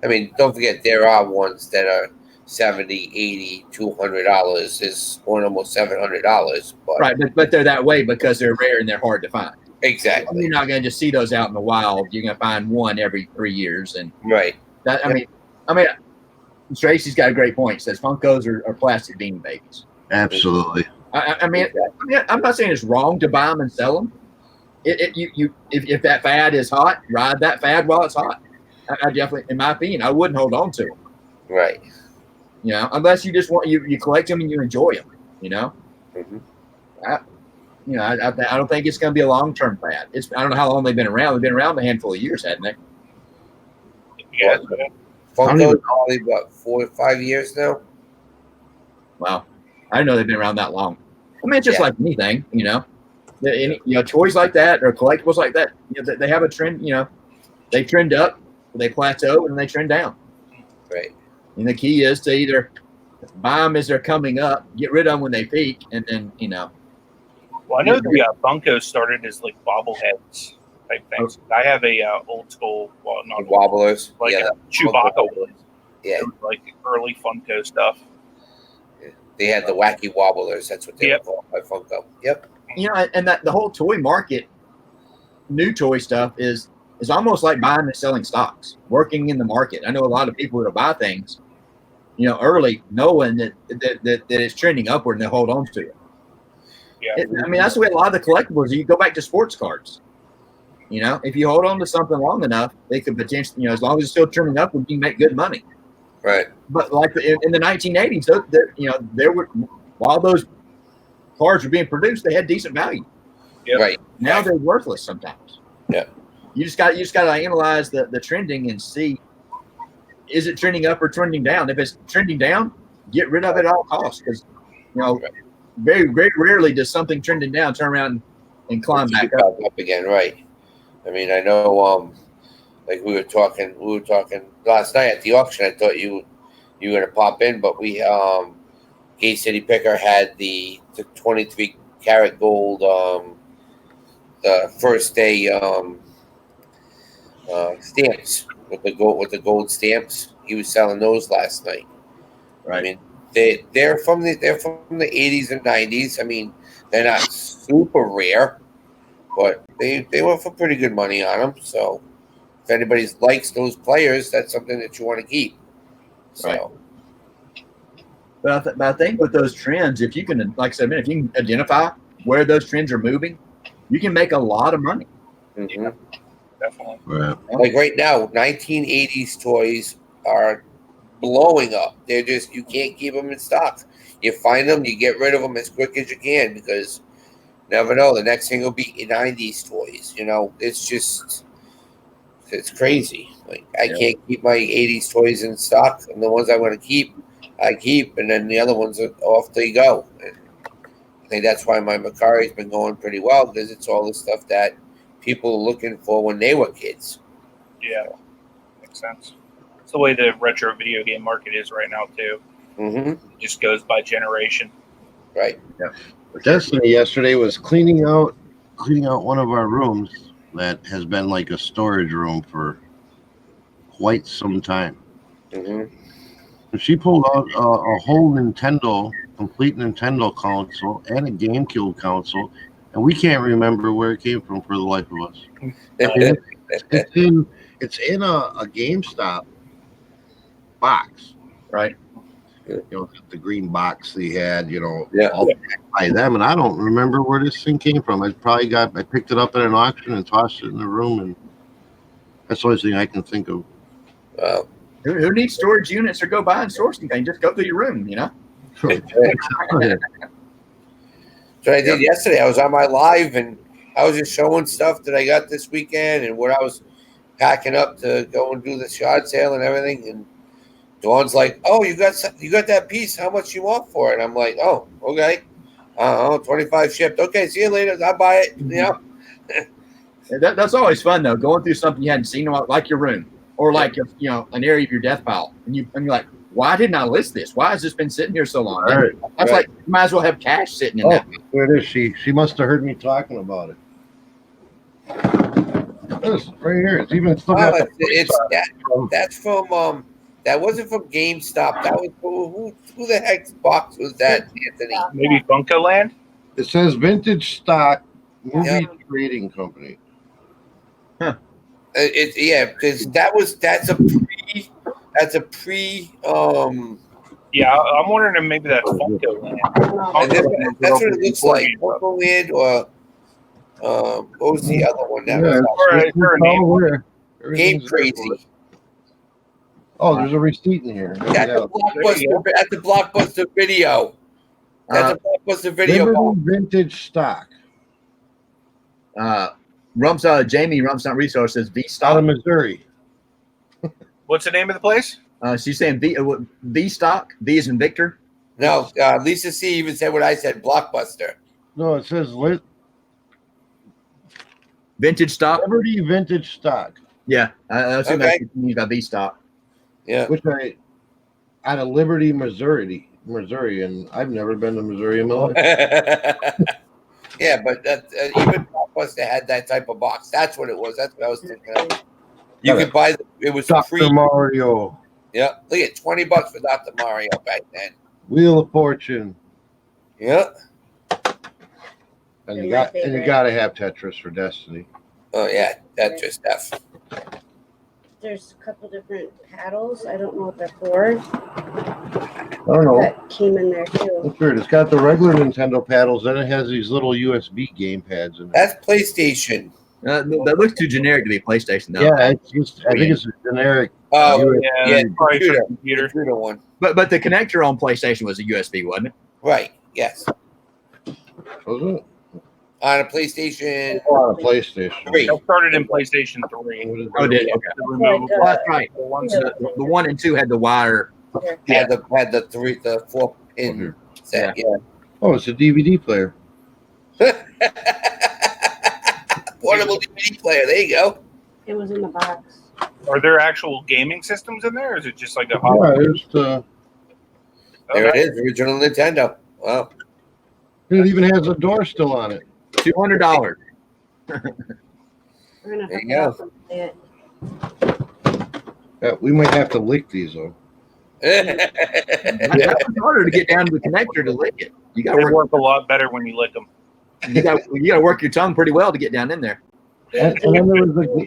I mean, don't forget, there are ones that are $70, $80, $200 is almost $700. But right, but they're that way because they're rare and they're hard to find. Exactly. You're not going to just see those out in the wild. You're going to find one every 3 years, and right. That I mean, Tracy's got a great point. Says Funkos are plastic beanie babies. absolutely. I mean, I'm not saying it's wrong to buy them and sell them. If that fad is hot, ride that fad while it's hot. I definitely, in my opinion, I wouldn't hold on to them. Right. Unless you just want you collect them and you enjoy them. Mm-hmm. I don't think it's going to be a long-term fad. I don't know how long they've been around. They've been around a handful of years, hadn't they? Yeah. Funko probably about 4 or 5 years now. Wow, I didn't know they've been around that long. I mean, it's just like anything, toys like that or collectibles like that. They have a trend. They trend up, they plateau, and they trend down. Right. And the key is to either buy them as they're coming up, get rid of them when they peak, and then Well, I know the Funko started as like bobbleheads type things. I have a old school, well, not old, Wobblers. like Yeah, a Chewbacca one. Yeah. It was like early Funko stuff. They had the wacky wobblers. That's what they were called by Funko. Yep. And that the whole toy market, new toy stuff is almost like buying and selling stocks, working in the market. I know a lot of people that buy things, early, knowing that it's trending upward and they hold on to it. Yeah. That's the way a lot of the collectibles. You go back to sports cards. If you hold on to something long enough, they could potentially, as long as it's still trending upward, you can make good money. Right. But like in the 1980s, there were, while those cards were being produced, they had decent value. Yep. Right. Now they're worthless sometimes. Yeah. You just got to analyze the trending and see, is it trending up or trending down? If it's trending down, get rid of it at all costs, because very, very rarely does something trending down turn around and climb back up again. Right. I mean, I know, like we were talking last night at the auction. I thought you were gonna pop in, but we Gate City Picker had the 23 karat gold the first day stamps with the gold stamps. He was selling those last night. Right. I mean, they're from the 80s and 90s. I mean, they're not super rare, but they went for pretty good money on them. So if anybody likes those players, that's something that you want to keep. So. Right. But I think with those trends, if you can, like I said, if you can identify where those trends are moving, you can make a lot of money. Mm-hmm. Yeah, definitely. Right. Like right now, 1980s toys are blowing up. They're just, you can't keep them in stock. You find them, you get rid of them as quick as you can, because you never know, the next thing will be 90s toys. It's crazy. Like I can't keep my 80s toys in stock, and the ones I want to keep, I keep, and then the other ones are off they go. And I think that's why my Macari's been going pretty well, because it's all the stuff that people are looking for when they were kids. Yeah, makes sense. It's the way the retro video game market is right now too. Mm-hmm. It just goes by generation. Right. Yeah. Destiny yesterday was cleaning out one of our rooms that has been like a storage room for quite some time. Mhm. And she pulled out a whole complete Nintendo console and a GameCube console, and we can't remember where it came from for the life of us. And it's in a GameStop box, Right. The green box they had, Yeah. all by them, and I don't remember where this thing came from. I picked it up at an auction and tossed it in the room, and that's the only thing I can think of. Wow. Who needs storage units or go buy and source anything? Just go through your room, So I did yesterday. I was on my live and I was just showing stuff that I got this weekend and what I was packing up to go and do the yard sale and everything. And Dawn's like, "Oh, you got that piece? How much you want for it?" I'm like, "Oh, okay. 25 shipped. Okay, see you later. I'll buy it." That's always fun though. Going through something you hadn't seen, like your room or like an area of your death pile, and you're like, why didn't I list this? Why has this been sitting here so long? Right. That's like, you might as well have cash sitting in that. There it is. She must have heard me talking about it. This right here. It's even still got that's from that wasn't from GameStop. That was who the heck's box was that, Anthony? Maybe Funko Land? It says Vintage Stock Movie Trading Company. Because that's a pre. Yeah, I'm wondering if maybe that's Funko Land. That's what it looks like. Funko Land or what was the other one? That was Game Crazy. Oh, there's a receipt in here. That's the Blockbuster Video. That's a Blockbuster Video box. Vintage Stock. Jamie Rumps Not Resource says V Stock. Out of Missouri. What's the name of the place? She's saying V Stock. V is in Victor. No, Lisa C even said what I said. Blockbuster. No, it says Vintage Stock. Liberty Vintage Stock. Yeah, I assume that's what you mean by V Stock. Yeah. Out of Liberty, Missouri, and I've never been to Missouri in my life. Yeah, but even Blockbuster had that type of box. That's what it was. That's what I was thinking of. You could buy it was Dr. Mario. Yeah, look at $20 for Dr. Mario back then. Wheel of Fortune. Yeah. And you gotta have Tetris for Destiny. Oh yeah, Tetris stuff. There's a couple different paddles. I don't know what they're for. I don't know. That came in there too. That's weird. It's got the regular Nintendo paddles, then it has these little USB game pads in it. That's PlayStation. That looks too generic to be PlayStation, though. Yeah, it's just, I think it's a generic. Oh, yeah, probably for computer one. But the connector on PlayStation was a USB, wasn't it? Right. Yes. Was it? On a PlayStation. On a PlayStation 3. That started in PlayStation 3. Oh, did it? Okay. The removable. Oh, that's right. The 1 and 2 had the wire. Had the 4-pin set. Yeah. Oh, it's a DVD player. Portable DVD player. There you go. It was in the box. Are there actual gaming systems in there, or is it just like a Yeah, there's There it is. Original Nintendo. Wow. it even has a door still on it. $200. We're gonna There have you to go. have them play it. Yeah, we might have to lick these though. That was harder to get down to the connector to lick it. You got They to work a lot better when you lick them. you got to work your tongue pretty well to get down in there. And then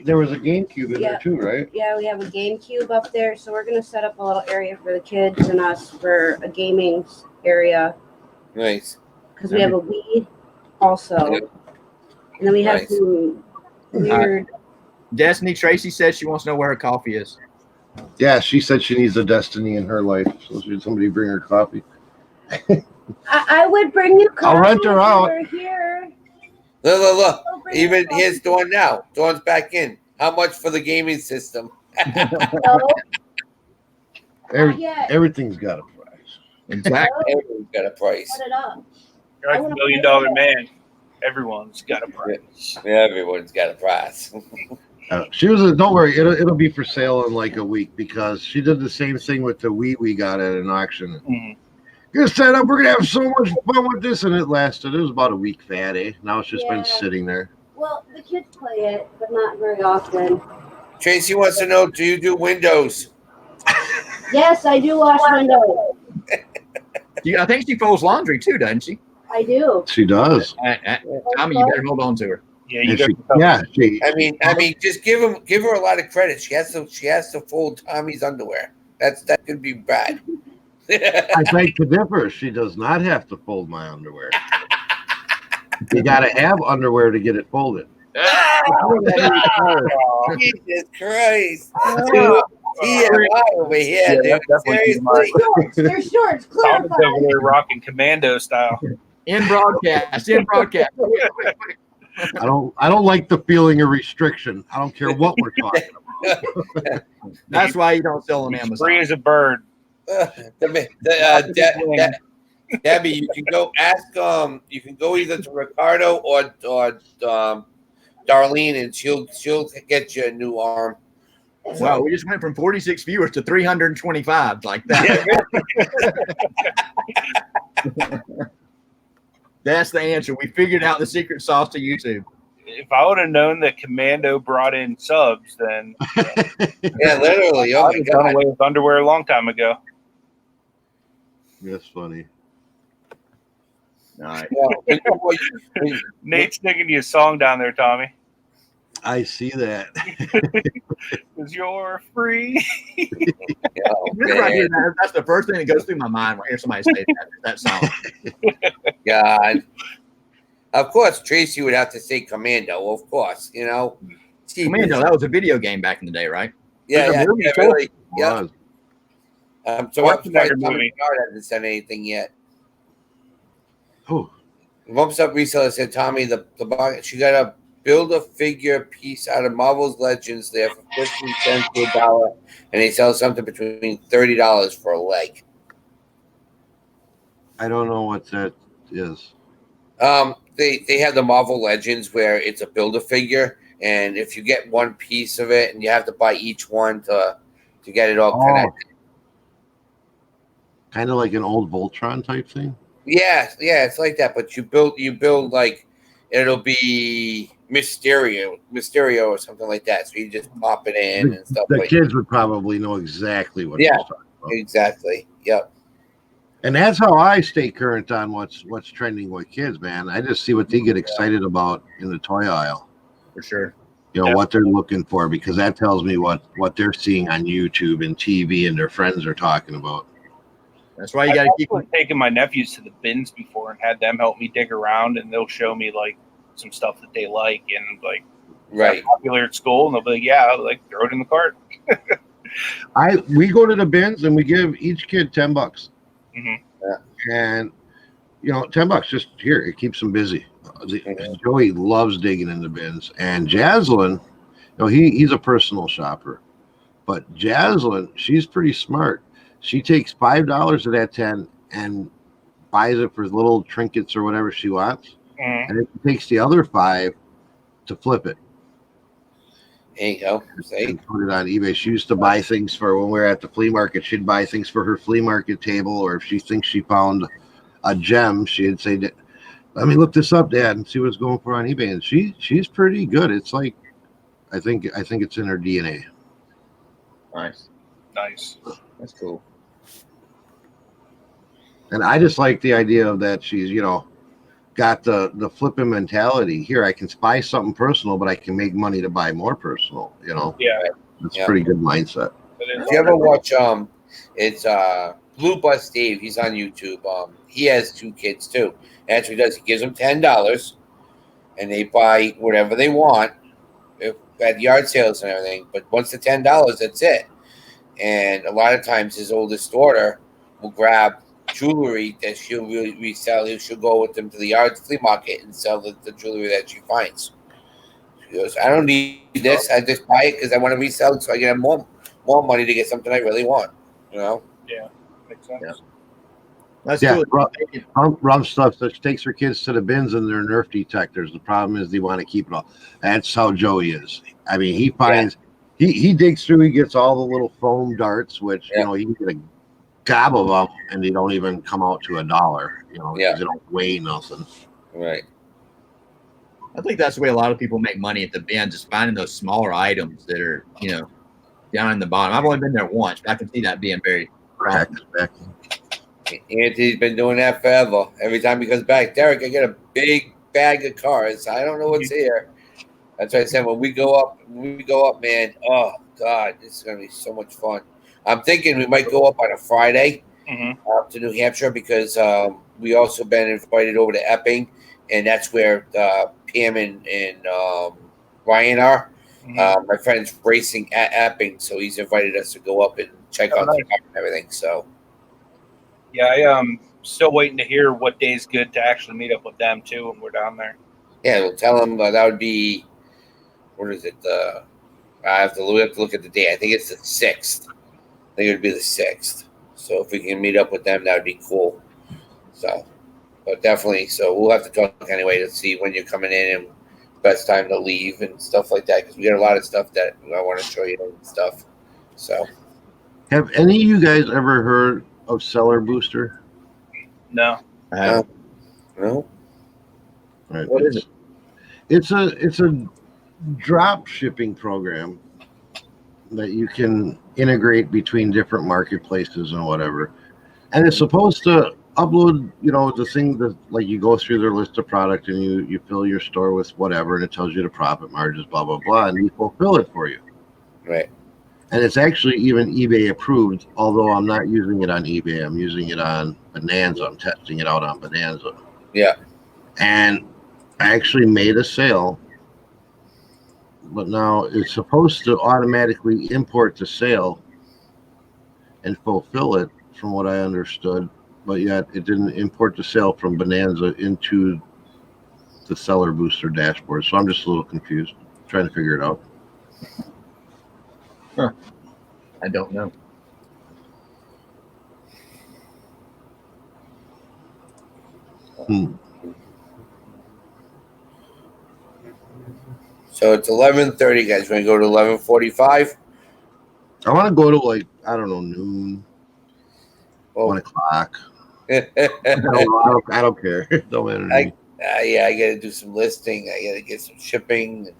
there was a GameCube in there too, right? Yeah, we have a GameCube up there, so we're gonna set up a little area for the kids and us for a gaming area Nice. because we have a Wii also, and then we have Nice. some weird. Destiny Tracy says she wants to know where her coffee is. Yeah, she said she needs a Destiny in her life, so should somebody bring her coffee? I would bring you. I'll rent her if you out. were here. Look. I'll bring Even you coffee. here's Dawn now. Dawn's back in. How much for the gaming system? No, Everything's got a price. Exactly. Everyone's got a price. put it up. You're like $1 million man. Everyone's got a price. Everyone's got a price. She was don't worry, it'll be for sale in like a week because she did the same thing with the Wii we got at an auction. Mhm. Gonna set up, we're gonna have so much fun with this, and it lasted. It was about a week fat, eh? Now it's just been Yeah. sitting there. Well, the kids play it, but not very often. Tracy wants to know: do you do windows? Yes, I do wash windows. I think she folds laundry too, doesn't she? I do. She does. Tommy, you better hold on to her. Yeah, you And got she, to tell yeah, me. I mean, just give her a lot of credit. She has to fold Tommy's underwear. That could be bad. I beg to differ. She does not have to fold my underwear. You got to have underwear to get it folded. Jesus Christ! He over here, Yeah, dude. that's definitely Seriously. Shorts. They're shorts. Tommy's Clarify. over there rocking commando style. In broadcast. I don't like the feeling of restriction. I don't care what we're talking about. That's why you don't sell on He's Amazon. free as a bird. Debbie, you can go ask. You can go either to Ricardo or Darlene, and she'll get you a new arm. Wow, we just went from 46 viewers to 325 like that. That's the answer. We figured out the secret sauce to YouTube. If I would have known that Commando brought in subs, then Yeah, literally. Oh I my would have done god. away with underwear a long time ago. That's funny. All right. Yeah. Nate's singing you a song down there, Tommy. I see that. Because you're free. Oh, This right here, man. that's the first thing that goes through my mind when I hear somebody say that song. God. Of course, Tracy would have to say Commando. Of course, you know. Commando, that was a video game back in the day, right? Yeah, really. Yeah. Was. So I'm surprised Movie. Tommy hasn't said anything yet. Oh, Bumps Up Reseller said, Tommy, she got a build a figure piece out of Marvel's Legends there for 15 cents to $1, and they sell something between $30 for a leg. I don't know what that is. They have the Marvel Legends where it's a build a figure, and if you get one piece of it, and you have to buy each one to get it all connected. Kind of like an old Voltron type thing. Yeah, it's like that. But you build like it'll be Mysterio or something like that. So you just pop it in and stuff The like kids would probably know exactly what Yeah. he's talking about. Exactly. Yep. And that's how I stay current on what's trending with kids, man. I just see what they get excited about in the toy aisle. For sure. You know, Yeah. what they're looking for, because that tells me what they're seeing on YouTube and TV and their friends are talking about. That's why you got to keep I've taken my nephews to the bins before and had them help me dig around, and they'll show me like some stuff that they like and like Right. popular at school, and they'll be like, "Yeah, like throw it in the cart." We go to the bins and we give each kid $10. Mhm. And you know, $10 just here, it keeps them busy. Joey loves digging in the bins, and Jaslyn, you know, he's a personal shopper, but Jaslyn, she's pretty smart. She takes $5 of that 10 and buys it for little trinkets or whatever she wants, Mhm. and it takes the other 5 to flip it There you go. See? and put it on eBay. She used to buy things for when we were at the flea market. She'd buy things for her flea market table, or if she thinks she found a gem, she'd say, "Let me look this up, Dad, and see what's going for on eBay." And she's pretty good. It's like I think it's in her DNA. Nice. Nice. That's cool. And I just like the idea of that she's, you know, got the flipping mentality. Here, I can buy something personal, but I can make money to buy more personal. You know, Yeah. it's Yeah. a pretty good mindset. It is. If you ever watch it's Blue Bus Steve, he's on YouTube. He has 2 kids too. That's what he does. He gives them $10 and they buy whatever they want at yard sales and everything. But once the $10, that's it. And a lot of times his oldest daughter will grab jewelry that she'll really resell. She'll go with them to the yard flea market and sell the jewelry that she finds. She goes, I don't need this. I just buy it because I want to resell it so I can have more money to get something I really want. You know? Makes sense. Yeah. That's Yeah, cool. rough stuff that she takes her kids to the bins and they're Nerf detectors. The problem is they want to keep it all. That's how Joey is. I mean, he finds he digs through. He gets all the little foam darts, which you know he can get a gob of them, and they don't even come out to $1. You know, because they don't weigh nothing. Right. I think that's the way a lot of people make money at the bins, is finding those smaller items that are, down in the bottom. I've only been there once, but I can see that being very profitable. Anthony's been doing that forever. Every time he comes back, Derek, I get a big bag of cards. I don't know what's here. That's why I said when we go up, man. Oh God, this is gonna be so much fun. I'm thinking we might go up on a Friday to New Hampshire because we also been invited over to Epping, and that's where Pam and Ryan are. My friend's racing at Epping, so he's invited us to go up and check out the car and everything. So, yeah, I'm still waiting to hear what day's good to actually meet up with them too when we're down there. yeah, we'll tell them that would be. What is it? We have to look at the day. I think it's the 6th. I think it would be the 6th. So if we can meet up with them, that would be cool. So, but definitely. So we'll have to talk anyway to see when you're coming in and best time to leave and stuff like that, because we got a lot of stuff that I want to show you and stuff. So, have any of you guys ever heard of Seller Booster? No. no. Right. What is it? It's a drop shipping program that you can integrate between different marketplaces and whatever, and it's supposed to upload, the thing that, like, you go through their list of product and you fill your store with whatever, and it tells you the profit margins, blah blah blah, and you fulfill it for you. Right. And it's actually even eBay approved, although I'm not using it on eBay. I'm using it on Bonanza. I'm testing it out on Bonanza. Yeah. And I actually made a sale, but now it's supposed to automatically import the sale and fulfill it, from what I understood, but yet it didn't import the sale from Bonanza into the Seller Booster dashboard. So I'm just a little confused, trying to figure it out. Huh. I don't know. So it's 11:30, guys. We're gonna go to 11:45. I want to go to, like, I don't know, noon, Well, 1 o'clock. I I don't care. Don't matter to me. yeah, I gotta do some listing. I gotta get some shipping.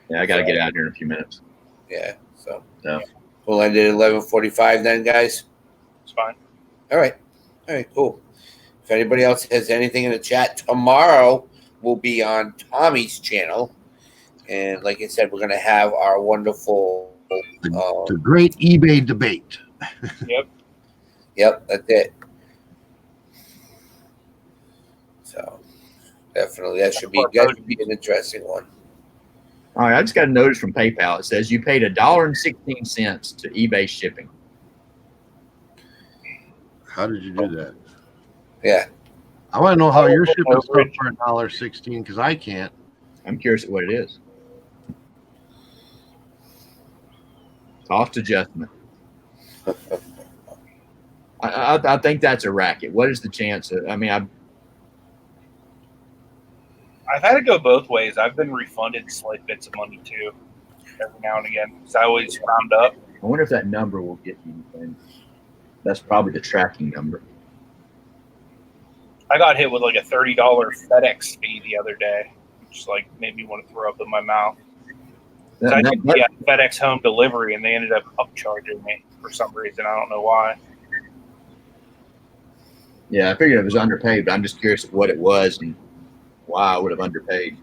Yeah, I got to get out here in a few minutes. Yeah. So Yeah. we'll end at 11:45 then, guys. It's fine. All right, cool. If anybody else has anything in the chat, tomorrow we'll be on Tommy's channel, and like I said, we're gonna have our wonderful The great eBay debate. Yep, that's it. So definitely that should be an interesting one. All right, I just got a notice from PayPal. It says you paid $1.16 to eBay shipping. How did you do that? Yeah. I want to know how you're shipping stuff for $1.16, because I can't. I'm curious at what it is. Cost adjustment. I think that's a racket. What is the chance? I've had it go both ways. I've been refunded slight bits of money too, every now and again, because I always round up. I wonder if that number will get you anything. That's probably the tracking number. I got hit with like a $30 FedEx fee the other day, which like made me want to throw up in my mouth. I did FedEx home delivery, and they ended up upcharging me for some reason. I don't know why. Yeah, I figured it was underpaid, but I'm just curious of what it was and why I would have underpaid.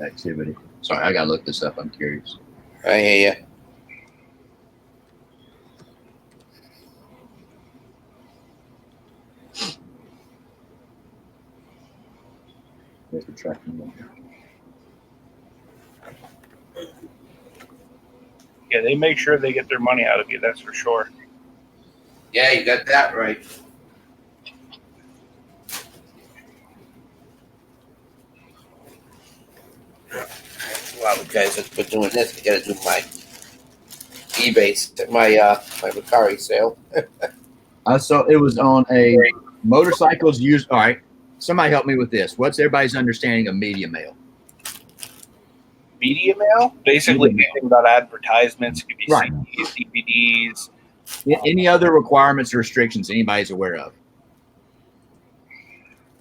Activity. Sorry, I gotta look this up. I'm curious. I hear you. There's the tracking number. Yeah, they make sure they get their money out of you. That's for sure. Yeah, you got that right. Wow, guys, let's quit doing this. I gotta do my eBay, my Macari sale. So it was on a motorcycles used. All right, somebody help me with this. What's everybody's understanding of media mail? Media mail? Basically, Media mail. anything about advertisements. It could be Right. CDs, DVDs. Any other requirements or restrictions anybody's aware of?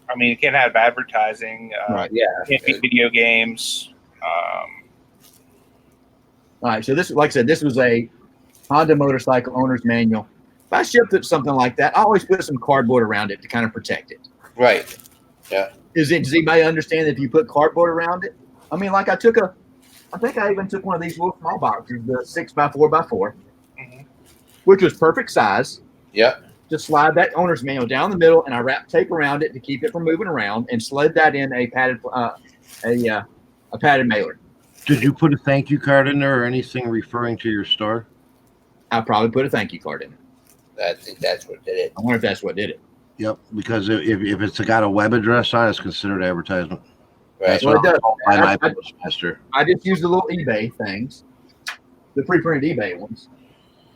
I mean, you can't have advertising. Right. Yeah. Can't be video games. All right. So this, like I said, this was a Honda motorcycle owner's manual. If I shipped it something like that, I always put some cardboard around it to kind of protect it. Right. Yeah. Does anybody understand that if you put cardboard around it? I mean, like I think I even took one of these little small boxes, the 6x4x4, which was perfect size. Yeah. Just slide that owner's manual down the middle, and I wrapped tape around it to keep it from moving around, and slid that in a padded mailer. Did you put a thank you card in there or anything referring to your store? I probably put a thank you card in it. I think that's what did it. I wonder if that's what did it. Yep, because if it's got a web address on it, it's considered advertisement. Right. That's Well, what it does. by my postmaster. I just used the little eBay things, the pre-printed eBay ones.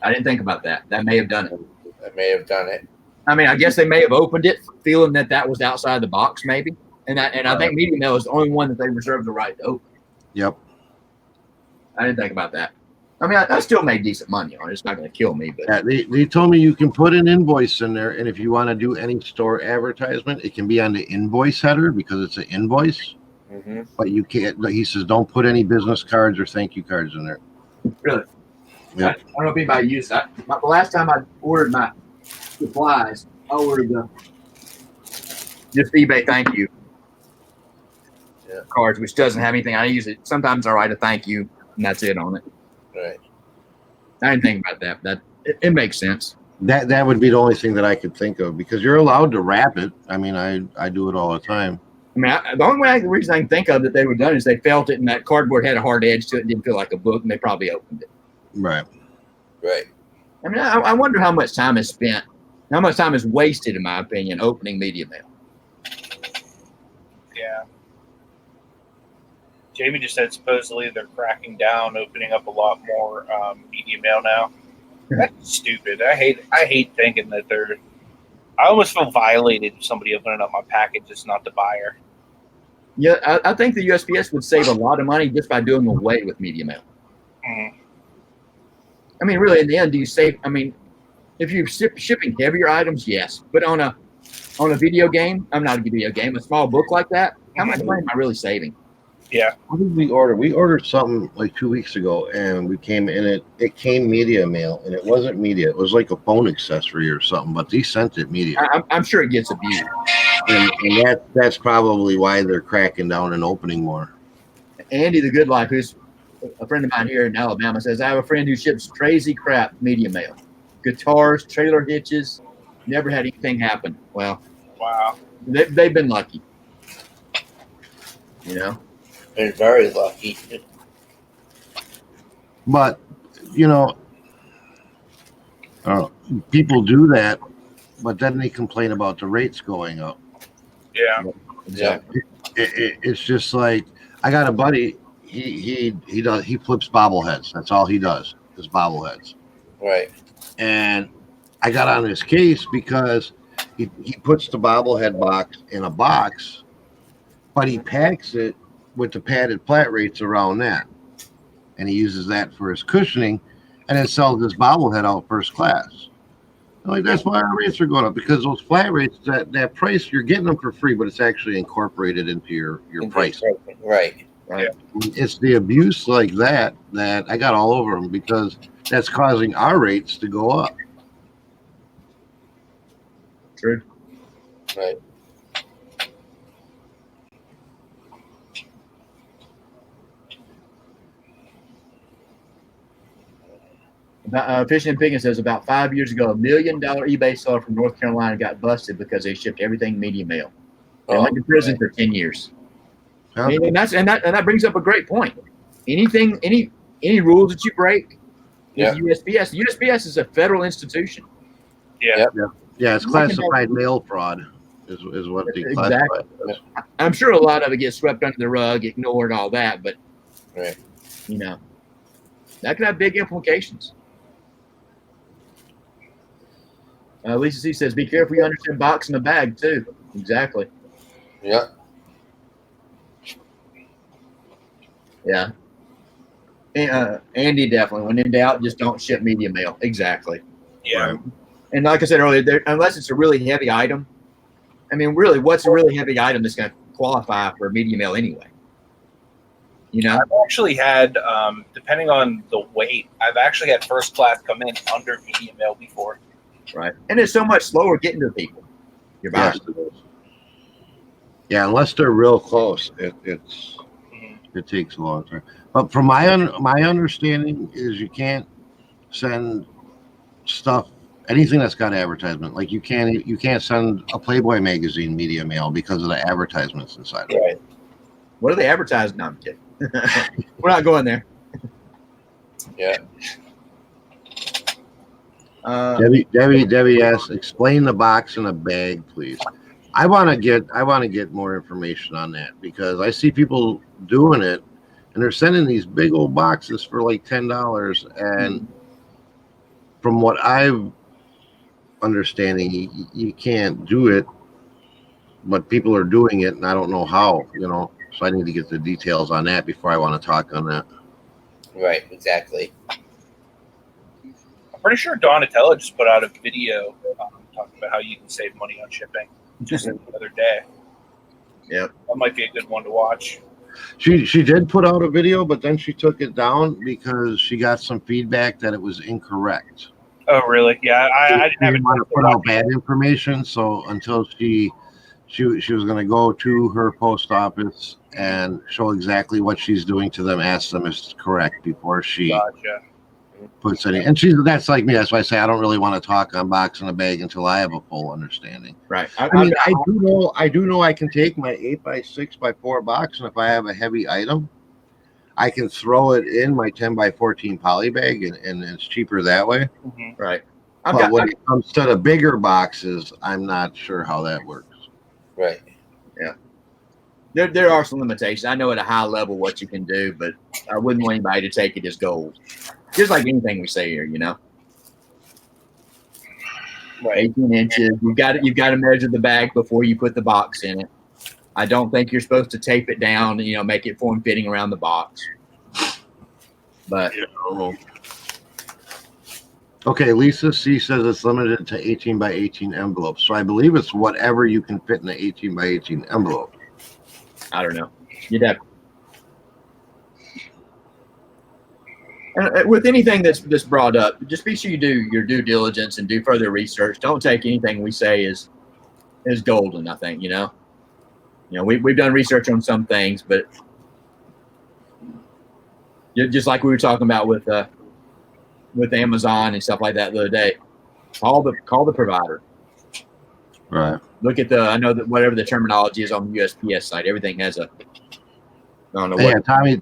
I didn't think about that. That may have done it. I may have done it. I mean, I guess they may have opened it feeling that was outside the box, maybe. And I think Media Mail is the only one that they reserve the right to open. Yep. I didn't think about that. I mean, I still made decent money on it. It's not going to kill me, but Yeah, they told me you can put an invoice in there, and if you want to do any store advertisement, it can be on the invoice header because it's an invoice. Mm-hmm. But you can't. He says don't put any business cards or thank you cards in there. really, Yeah. I don't know if anybody used that. The last time I ordered my supplies, I ordered just eBay thank you cards, which doesn't have anything. I use it. Sometimes I write a thank you, and that's it on it. Right. I didn't think about that. It makes sense. That would be the only thing that I could think of because you're allowed to wrap it. I mean, I do it all the time. I mean, the reason I can think of that they were done is they felt it, and that cardboard had a hard edge to it, and didn't feel like a book, and they probably opened it. Right. Right. I mean, I wonder how much time is spent, how much time is wasted, in my opinion, opening Media Mail. Yeah. Jamie just said supposedly they're cracking down, opening up a lot more media mail now. That's stupid. I hate thinking that they're. I almost feel violated if somebody opening up my package is not the buyer. Yeah, I think the USPS would save a lot of money just by doing away with Media Mail. Mm. I mean, really, in the end, do you save? I mean, if you're shipping heavier items, yes, but on a video game, I'm not a video game, a small book like that, how much money am I really saving? Yeah. What did we order? We ordered something like 2 weeks ago, and we came in it came media mail, and it wasn't media. It was like a phone accessory or something, but they sent it media. I'm sure it gets abused. And that's probably why they're cracking down and opening more. Andy the Good Life, who's a friend of mine here in Alabama, says, I have a friend who ships crazy crap media mail. Guitars, trailer hitches, never had anything happen. Well, Wow. they've been lucky. You know? Been very lucky. But, people do that, but then they complain about the rates going up. Yeah. Yeah. It's just like I got a buddy. He flips bobbleheads. That's all he does is bobbleheads. Right. And I got on his case because he puts the bobblehead box in a box, but he packs it with the padded flat rates around that, and he uses that for his cushioning, and then sells his bobblehead out first class. I'm like, that's why our rates are going up, because those flat rates, that price, you're getting them for free, but it's actually incorporated into your price. Right. It's the abuse like that I got all over them, because that's causing our rates to go up. True. Right. Fishing and Piggin says about 5 years ago, $1 million eBay seller from North Carolina got busted because they shipped everything media mail. They went to prison for 10 years. Huh? And that brings up a great point. Any rules that you break, Yeah. USPS. USPS is a federal institution. Yeah. Yeah, it's classified mail fraud is what they classify it as. I'm sure a lot of it gets swept under the rug, ignored, all that, but Right. That could have big implications. Lisa C says, be careful you understand box in the bag, too. Exactly. Yeah. Yeah. Andy, definitely. When in doubt, just don't ship media mail. Exactly. Yeah. Right. And like I said earlier, unless it's a really heavy item, I mean, really, what's a really heavy item that's going to qualify for medium mail anyway? You know, I've actually had, depending on the weight, I've actually had first class come in under medium mail before. right? And it's so much slower getting to people. You're buying. Yes, it is. Yeah, unless they're real close, it takes a long time. But from my understanding is you can't send stuff, anything that's got advertisement. Like you can't send a Playboy magazine media mail because of the advertisements inside of it. Right. What are they advertising? No, I'm kidding. We're not going there. Yeah. Debbie asks, explain the box in a bag, please. I want to get more information on that because I see people doing it and they're sending these big old boxes for like $10. And from what I've understanding, you can't do it, but people are doing it and I don't know how, so I need to get the details on that before I want to talk on that. Right. Exactly. I'm pretty sure Donatella just put out a video talking about how you can save money on shipping just the other day. Yep. That might be a good one to watch. She did put out a video, but then she took it down because she got some feedback that it was incorrect. Oh, really? Yeah, I didn't have it. Want to put out bad information, so until she was going to go to her post office and show exactly what she's doing to them, ask them if it's correct before she Gotcha. puts any. And that's like me. That's why I say I don't really want to talk on box and a bag until I have a full understanding. Right. I do know I can take my 8x6x4 box, and if I have a heavy item, I can throw it in my 10x14 poly bag, and it's cheaper that way. Mm-hmm. Right. But when it comes to the bigger boxes, I'm not sure how that works. Right. Yeah. There are some limitations. I know at a high level what you can do, but I wouldn't want anybody to take it as gold. Just like anything we say here, Right. 18 inches. You've got to measure the bag before you put the box in it. I don't think you're supposed to tape it down, make it form fitting around the box. But okay, Lisa C says it's limited to 18x18 envelopes. So I believe it's whatever you can fit in an 18x18 envelope. I don't know. You'd have. With anything that's brought up, just be sure you do your due diligence and do further research. Don't take anything we say as golden. I think we've done research on some things, but just like we were talking about with Amazon and stuff like that the other day, call the provider. Right. Look at I know that whatever the terminology is on the USPS site, everything has a. I don't know Yeah, what. Tommy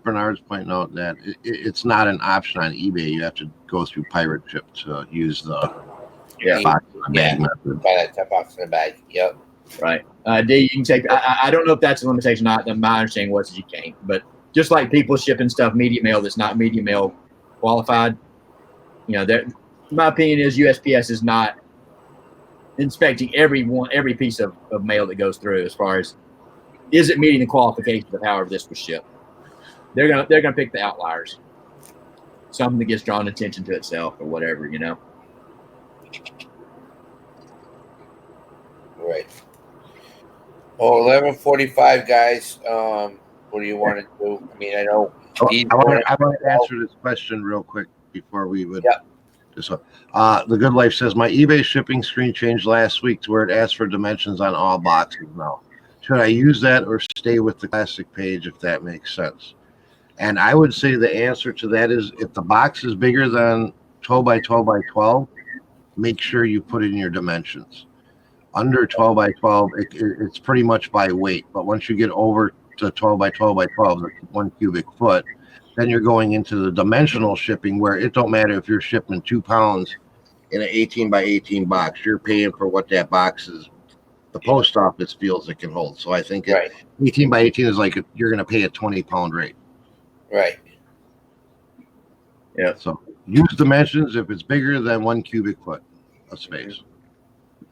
Bernard's pointing out that it's not an option on eBay. You have to go through pirate ship to use the box in a bag method. Buy that box in a bag. Yep. Right. D, you can take. I don't know if that's a limitation or not. My understanding was you can't. But just like people shipping stuff media mail that's not media mail qualified, in my opinion is USPS is not inspecting every piece of mail that goes through as far as is it meeting the qualifications of however this was shipped. They're gonna pick the outliers, something that gets drawn attention to itself or whatever, Right. Well, 11:45, guys. What do you want to do? I mean, I know. I want to answer this question real quick before we would. Yeah. The Good Life says my eBay shipping screen changed last week to where it asks for dimensions on all boxes now. Should I use that or stay with the classic page if that makes sense? And I would say the answer to that is if the box is bigger than 12 by 12 by 12, make sure you put in your dimensions. Under 12 by 12, it's pretty much by weight. But once you get over to 12 by 12 by 12, that's 1 cubic foot, then you're going into the dimensional shipping where it don't matter if you're shipping 2 pounds in an 18 by 18 box. You're paying for what that box is. The post office feels it can hold. So I think 18 by 18 is like you're going to pay a 20-pound rate. Right. Yeah. So use dimensions if it's bigger than 1 cubic foot of space.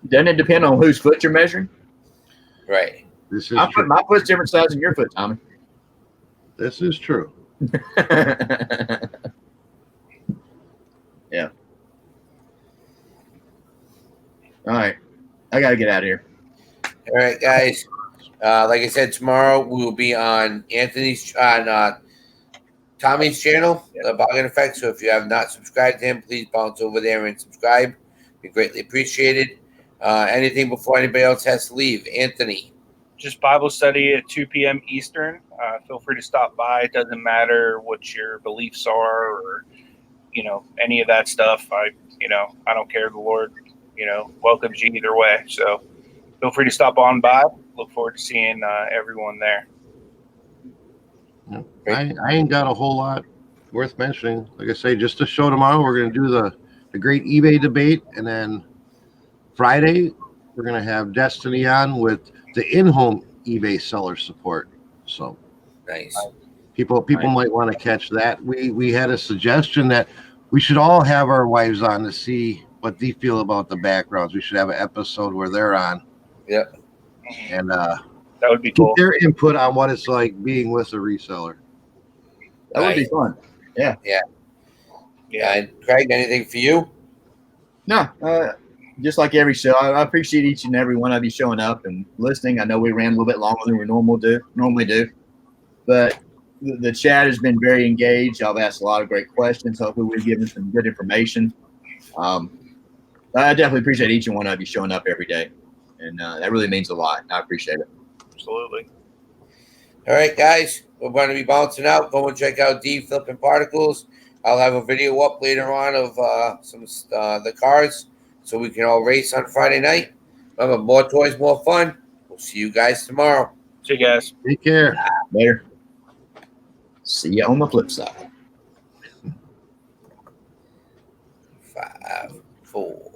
Doesn't it depend on whose foot you're measuring? Right. This is my foot's different size than your foot, Tommy. This is true. Yeah. All right. I got to get out of here. All right, guys. Like I said, tomorrow we will be on Tommy's channel, The Bargain Effect. So if you have not subscribed to him, please bounce over there and subscribe. Be greatly appreciated. Anything before anybody else has to leave? Anthony. Just Bible study at 2 p.m. Eastern. Feel free to stop by. It doesn't matter what your beliefs are or, any of that stuff. I don't care. The Lord, welcomes you either way. So feel free to stop on by. Look forward to seeing everyone there. I ain't got a whole lot worth mentioning. Like I say, just to show tomorrow, we're going to do the great eBay debate. And then Friday, we're going to have Destiny on with the in-home eBay seller support. So Nice. People might want to catch that. We had a suggestion that we should all have our wives on to see what they feel about the backgrounds. We should have an episode where they're on. Yep. And that would be cool. get their input on what it's like being with a reseller. That would be fun. Yeah. And Craig, anything for you? No, just like every show, I appreciate each and every one of you showing up and listening. I know we ran a little bit longer than we normally do, but the chat has been very engaged. I've asked a lot of great questions. Hopefully we've given some good information. I definitely appreciate each and one of you showing up every day, and that really means a lot. I appreciate it. Absolutely. All right, guys, we're going to be bouncing out. Go and check out D Flipping Particles. I'll have a video up later on of the cars, so we can all race on Friday night. Remember, more toys, more fun. We'll see you guys tomorrow. See you guys. Take care. Later. See you on the flip side. 5, 4.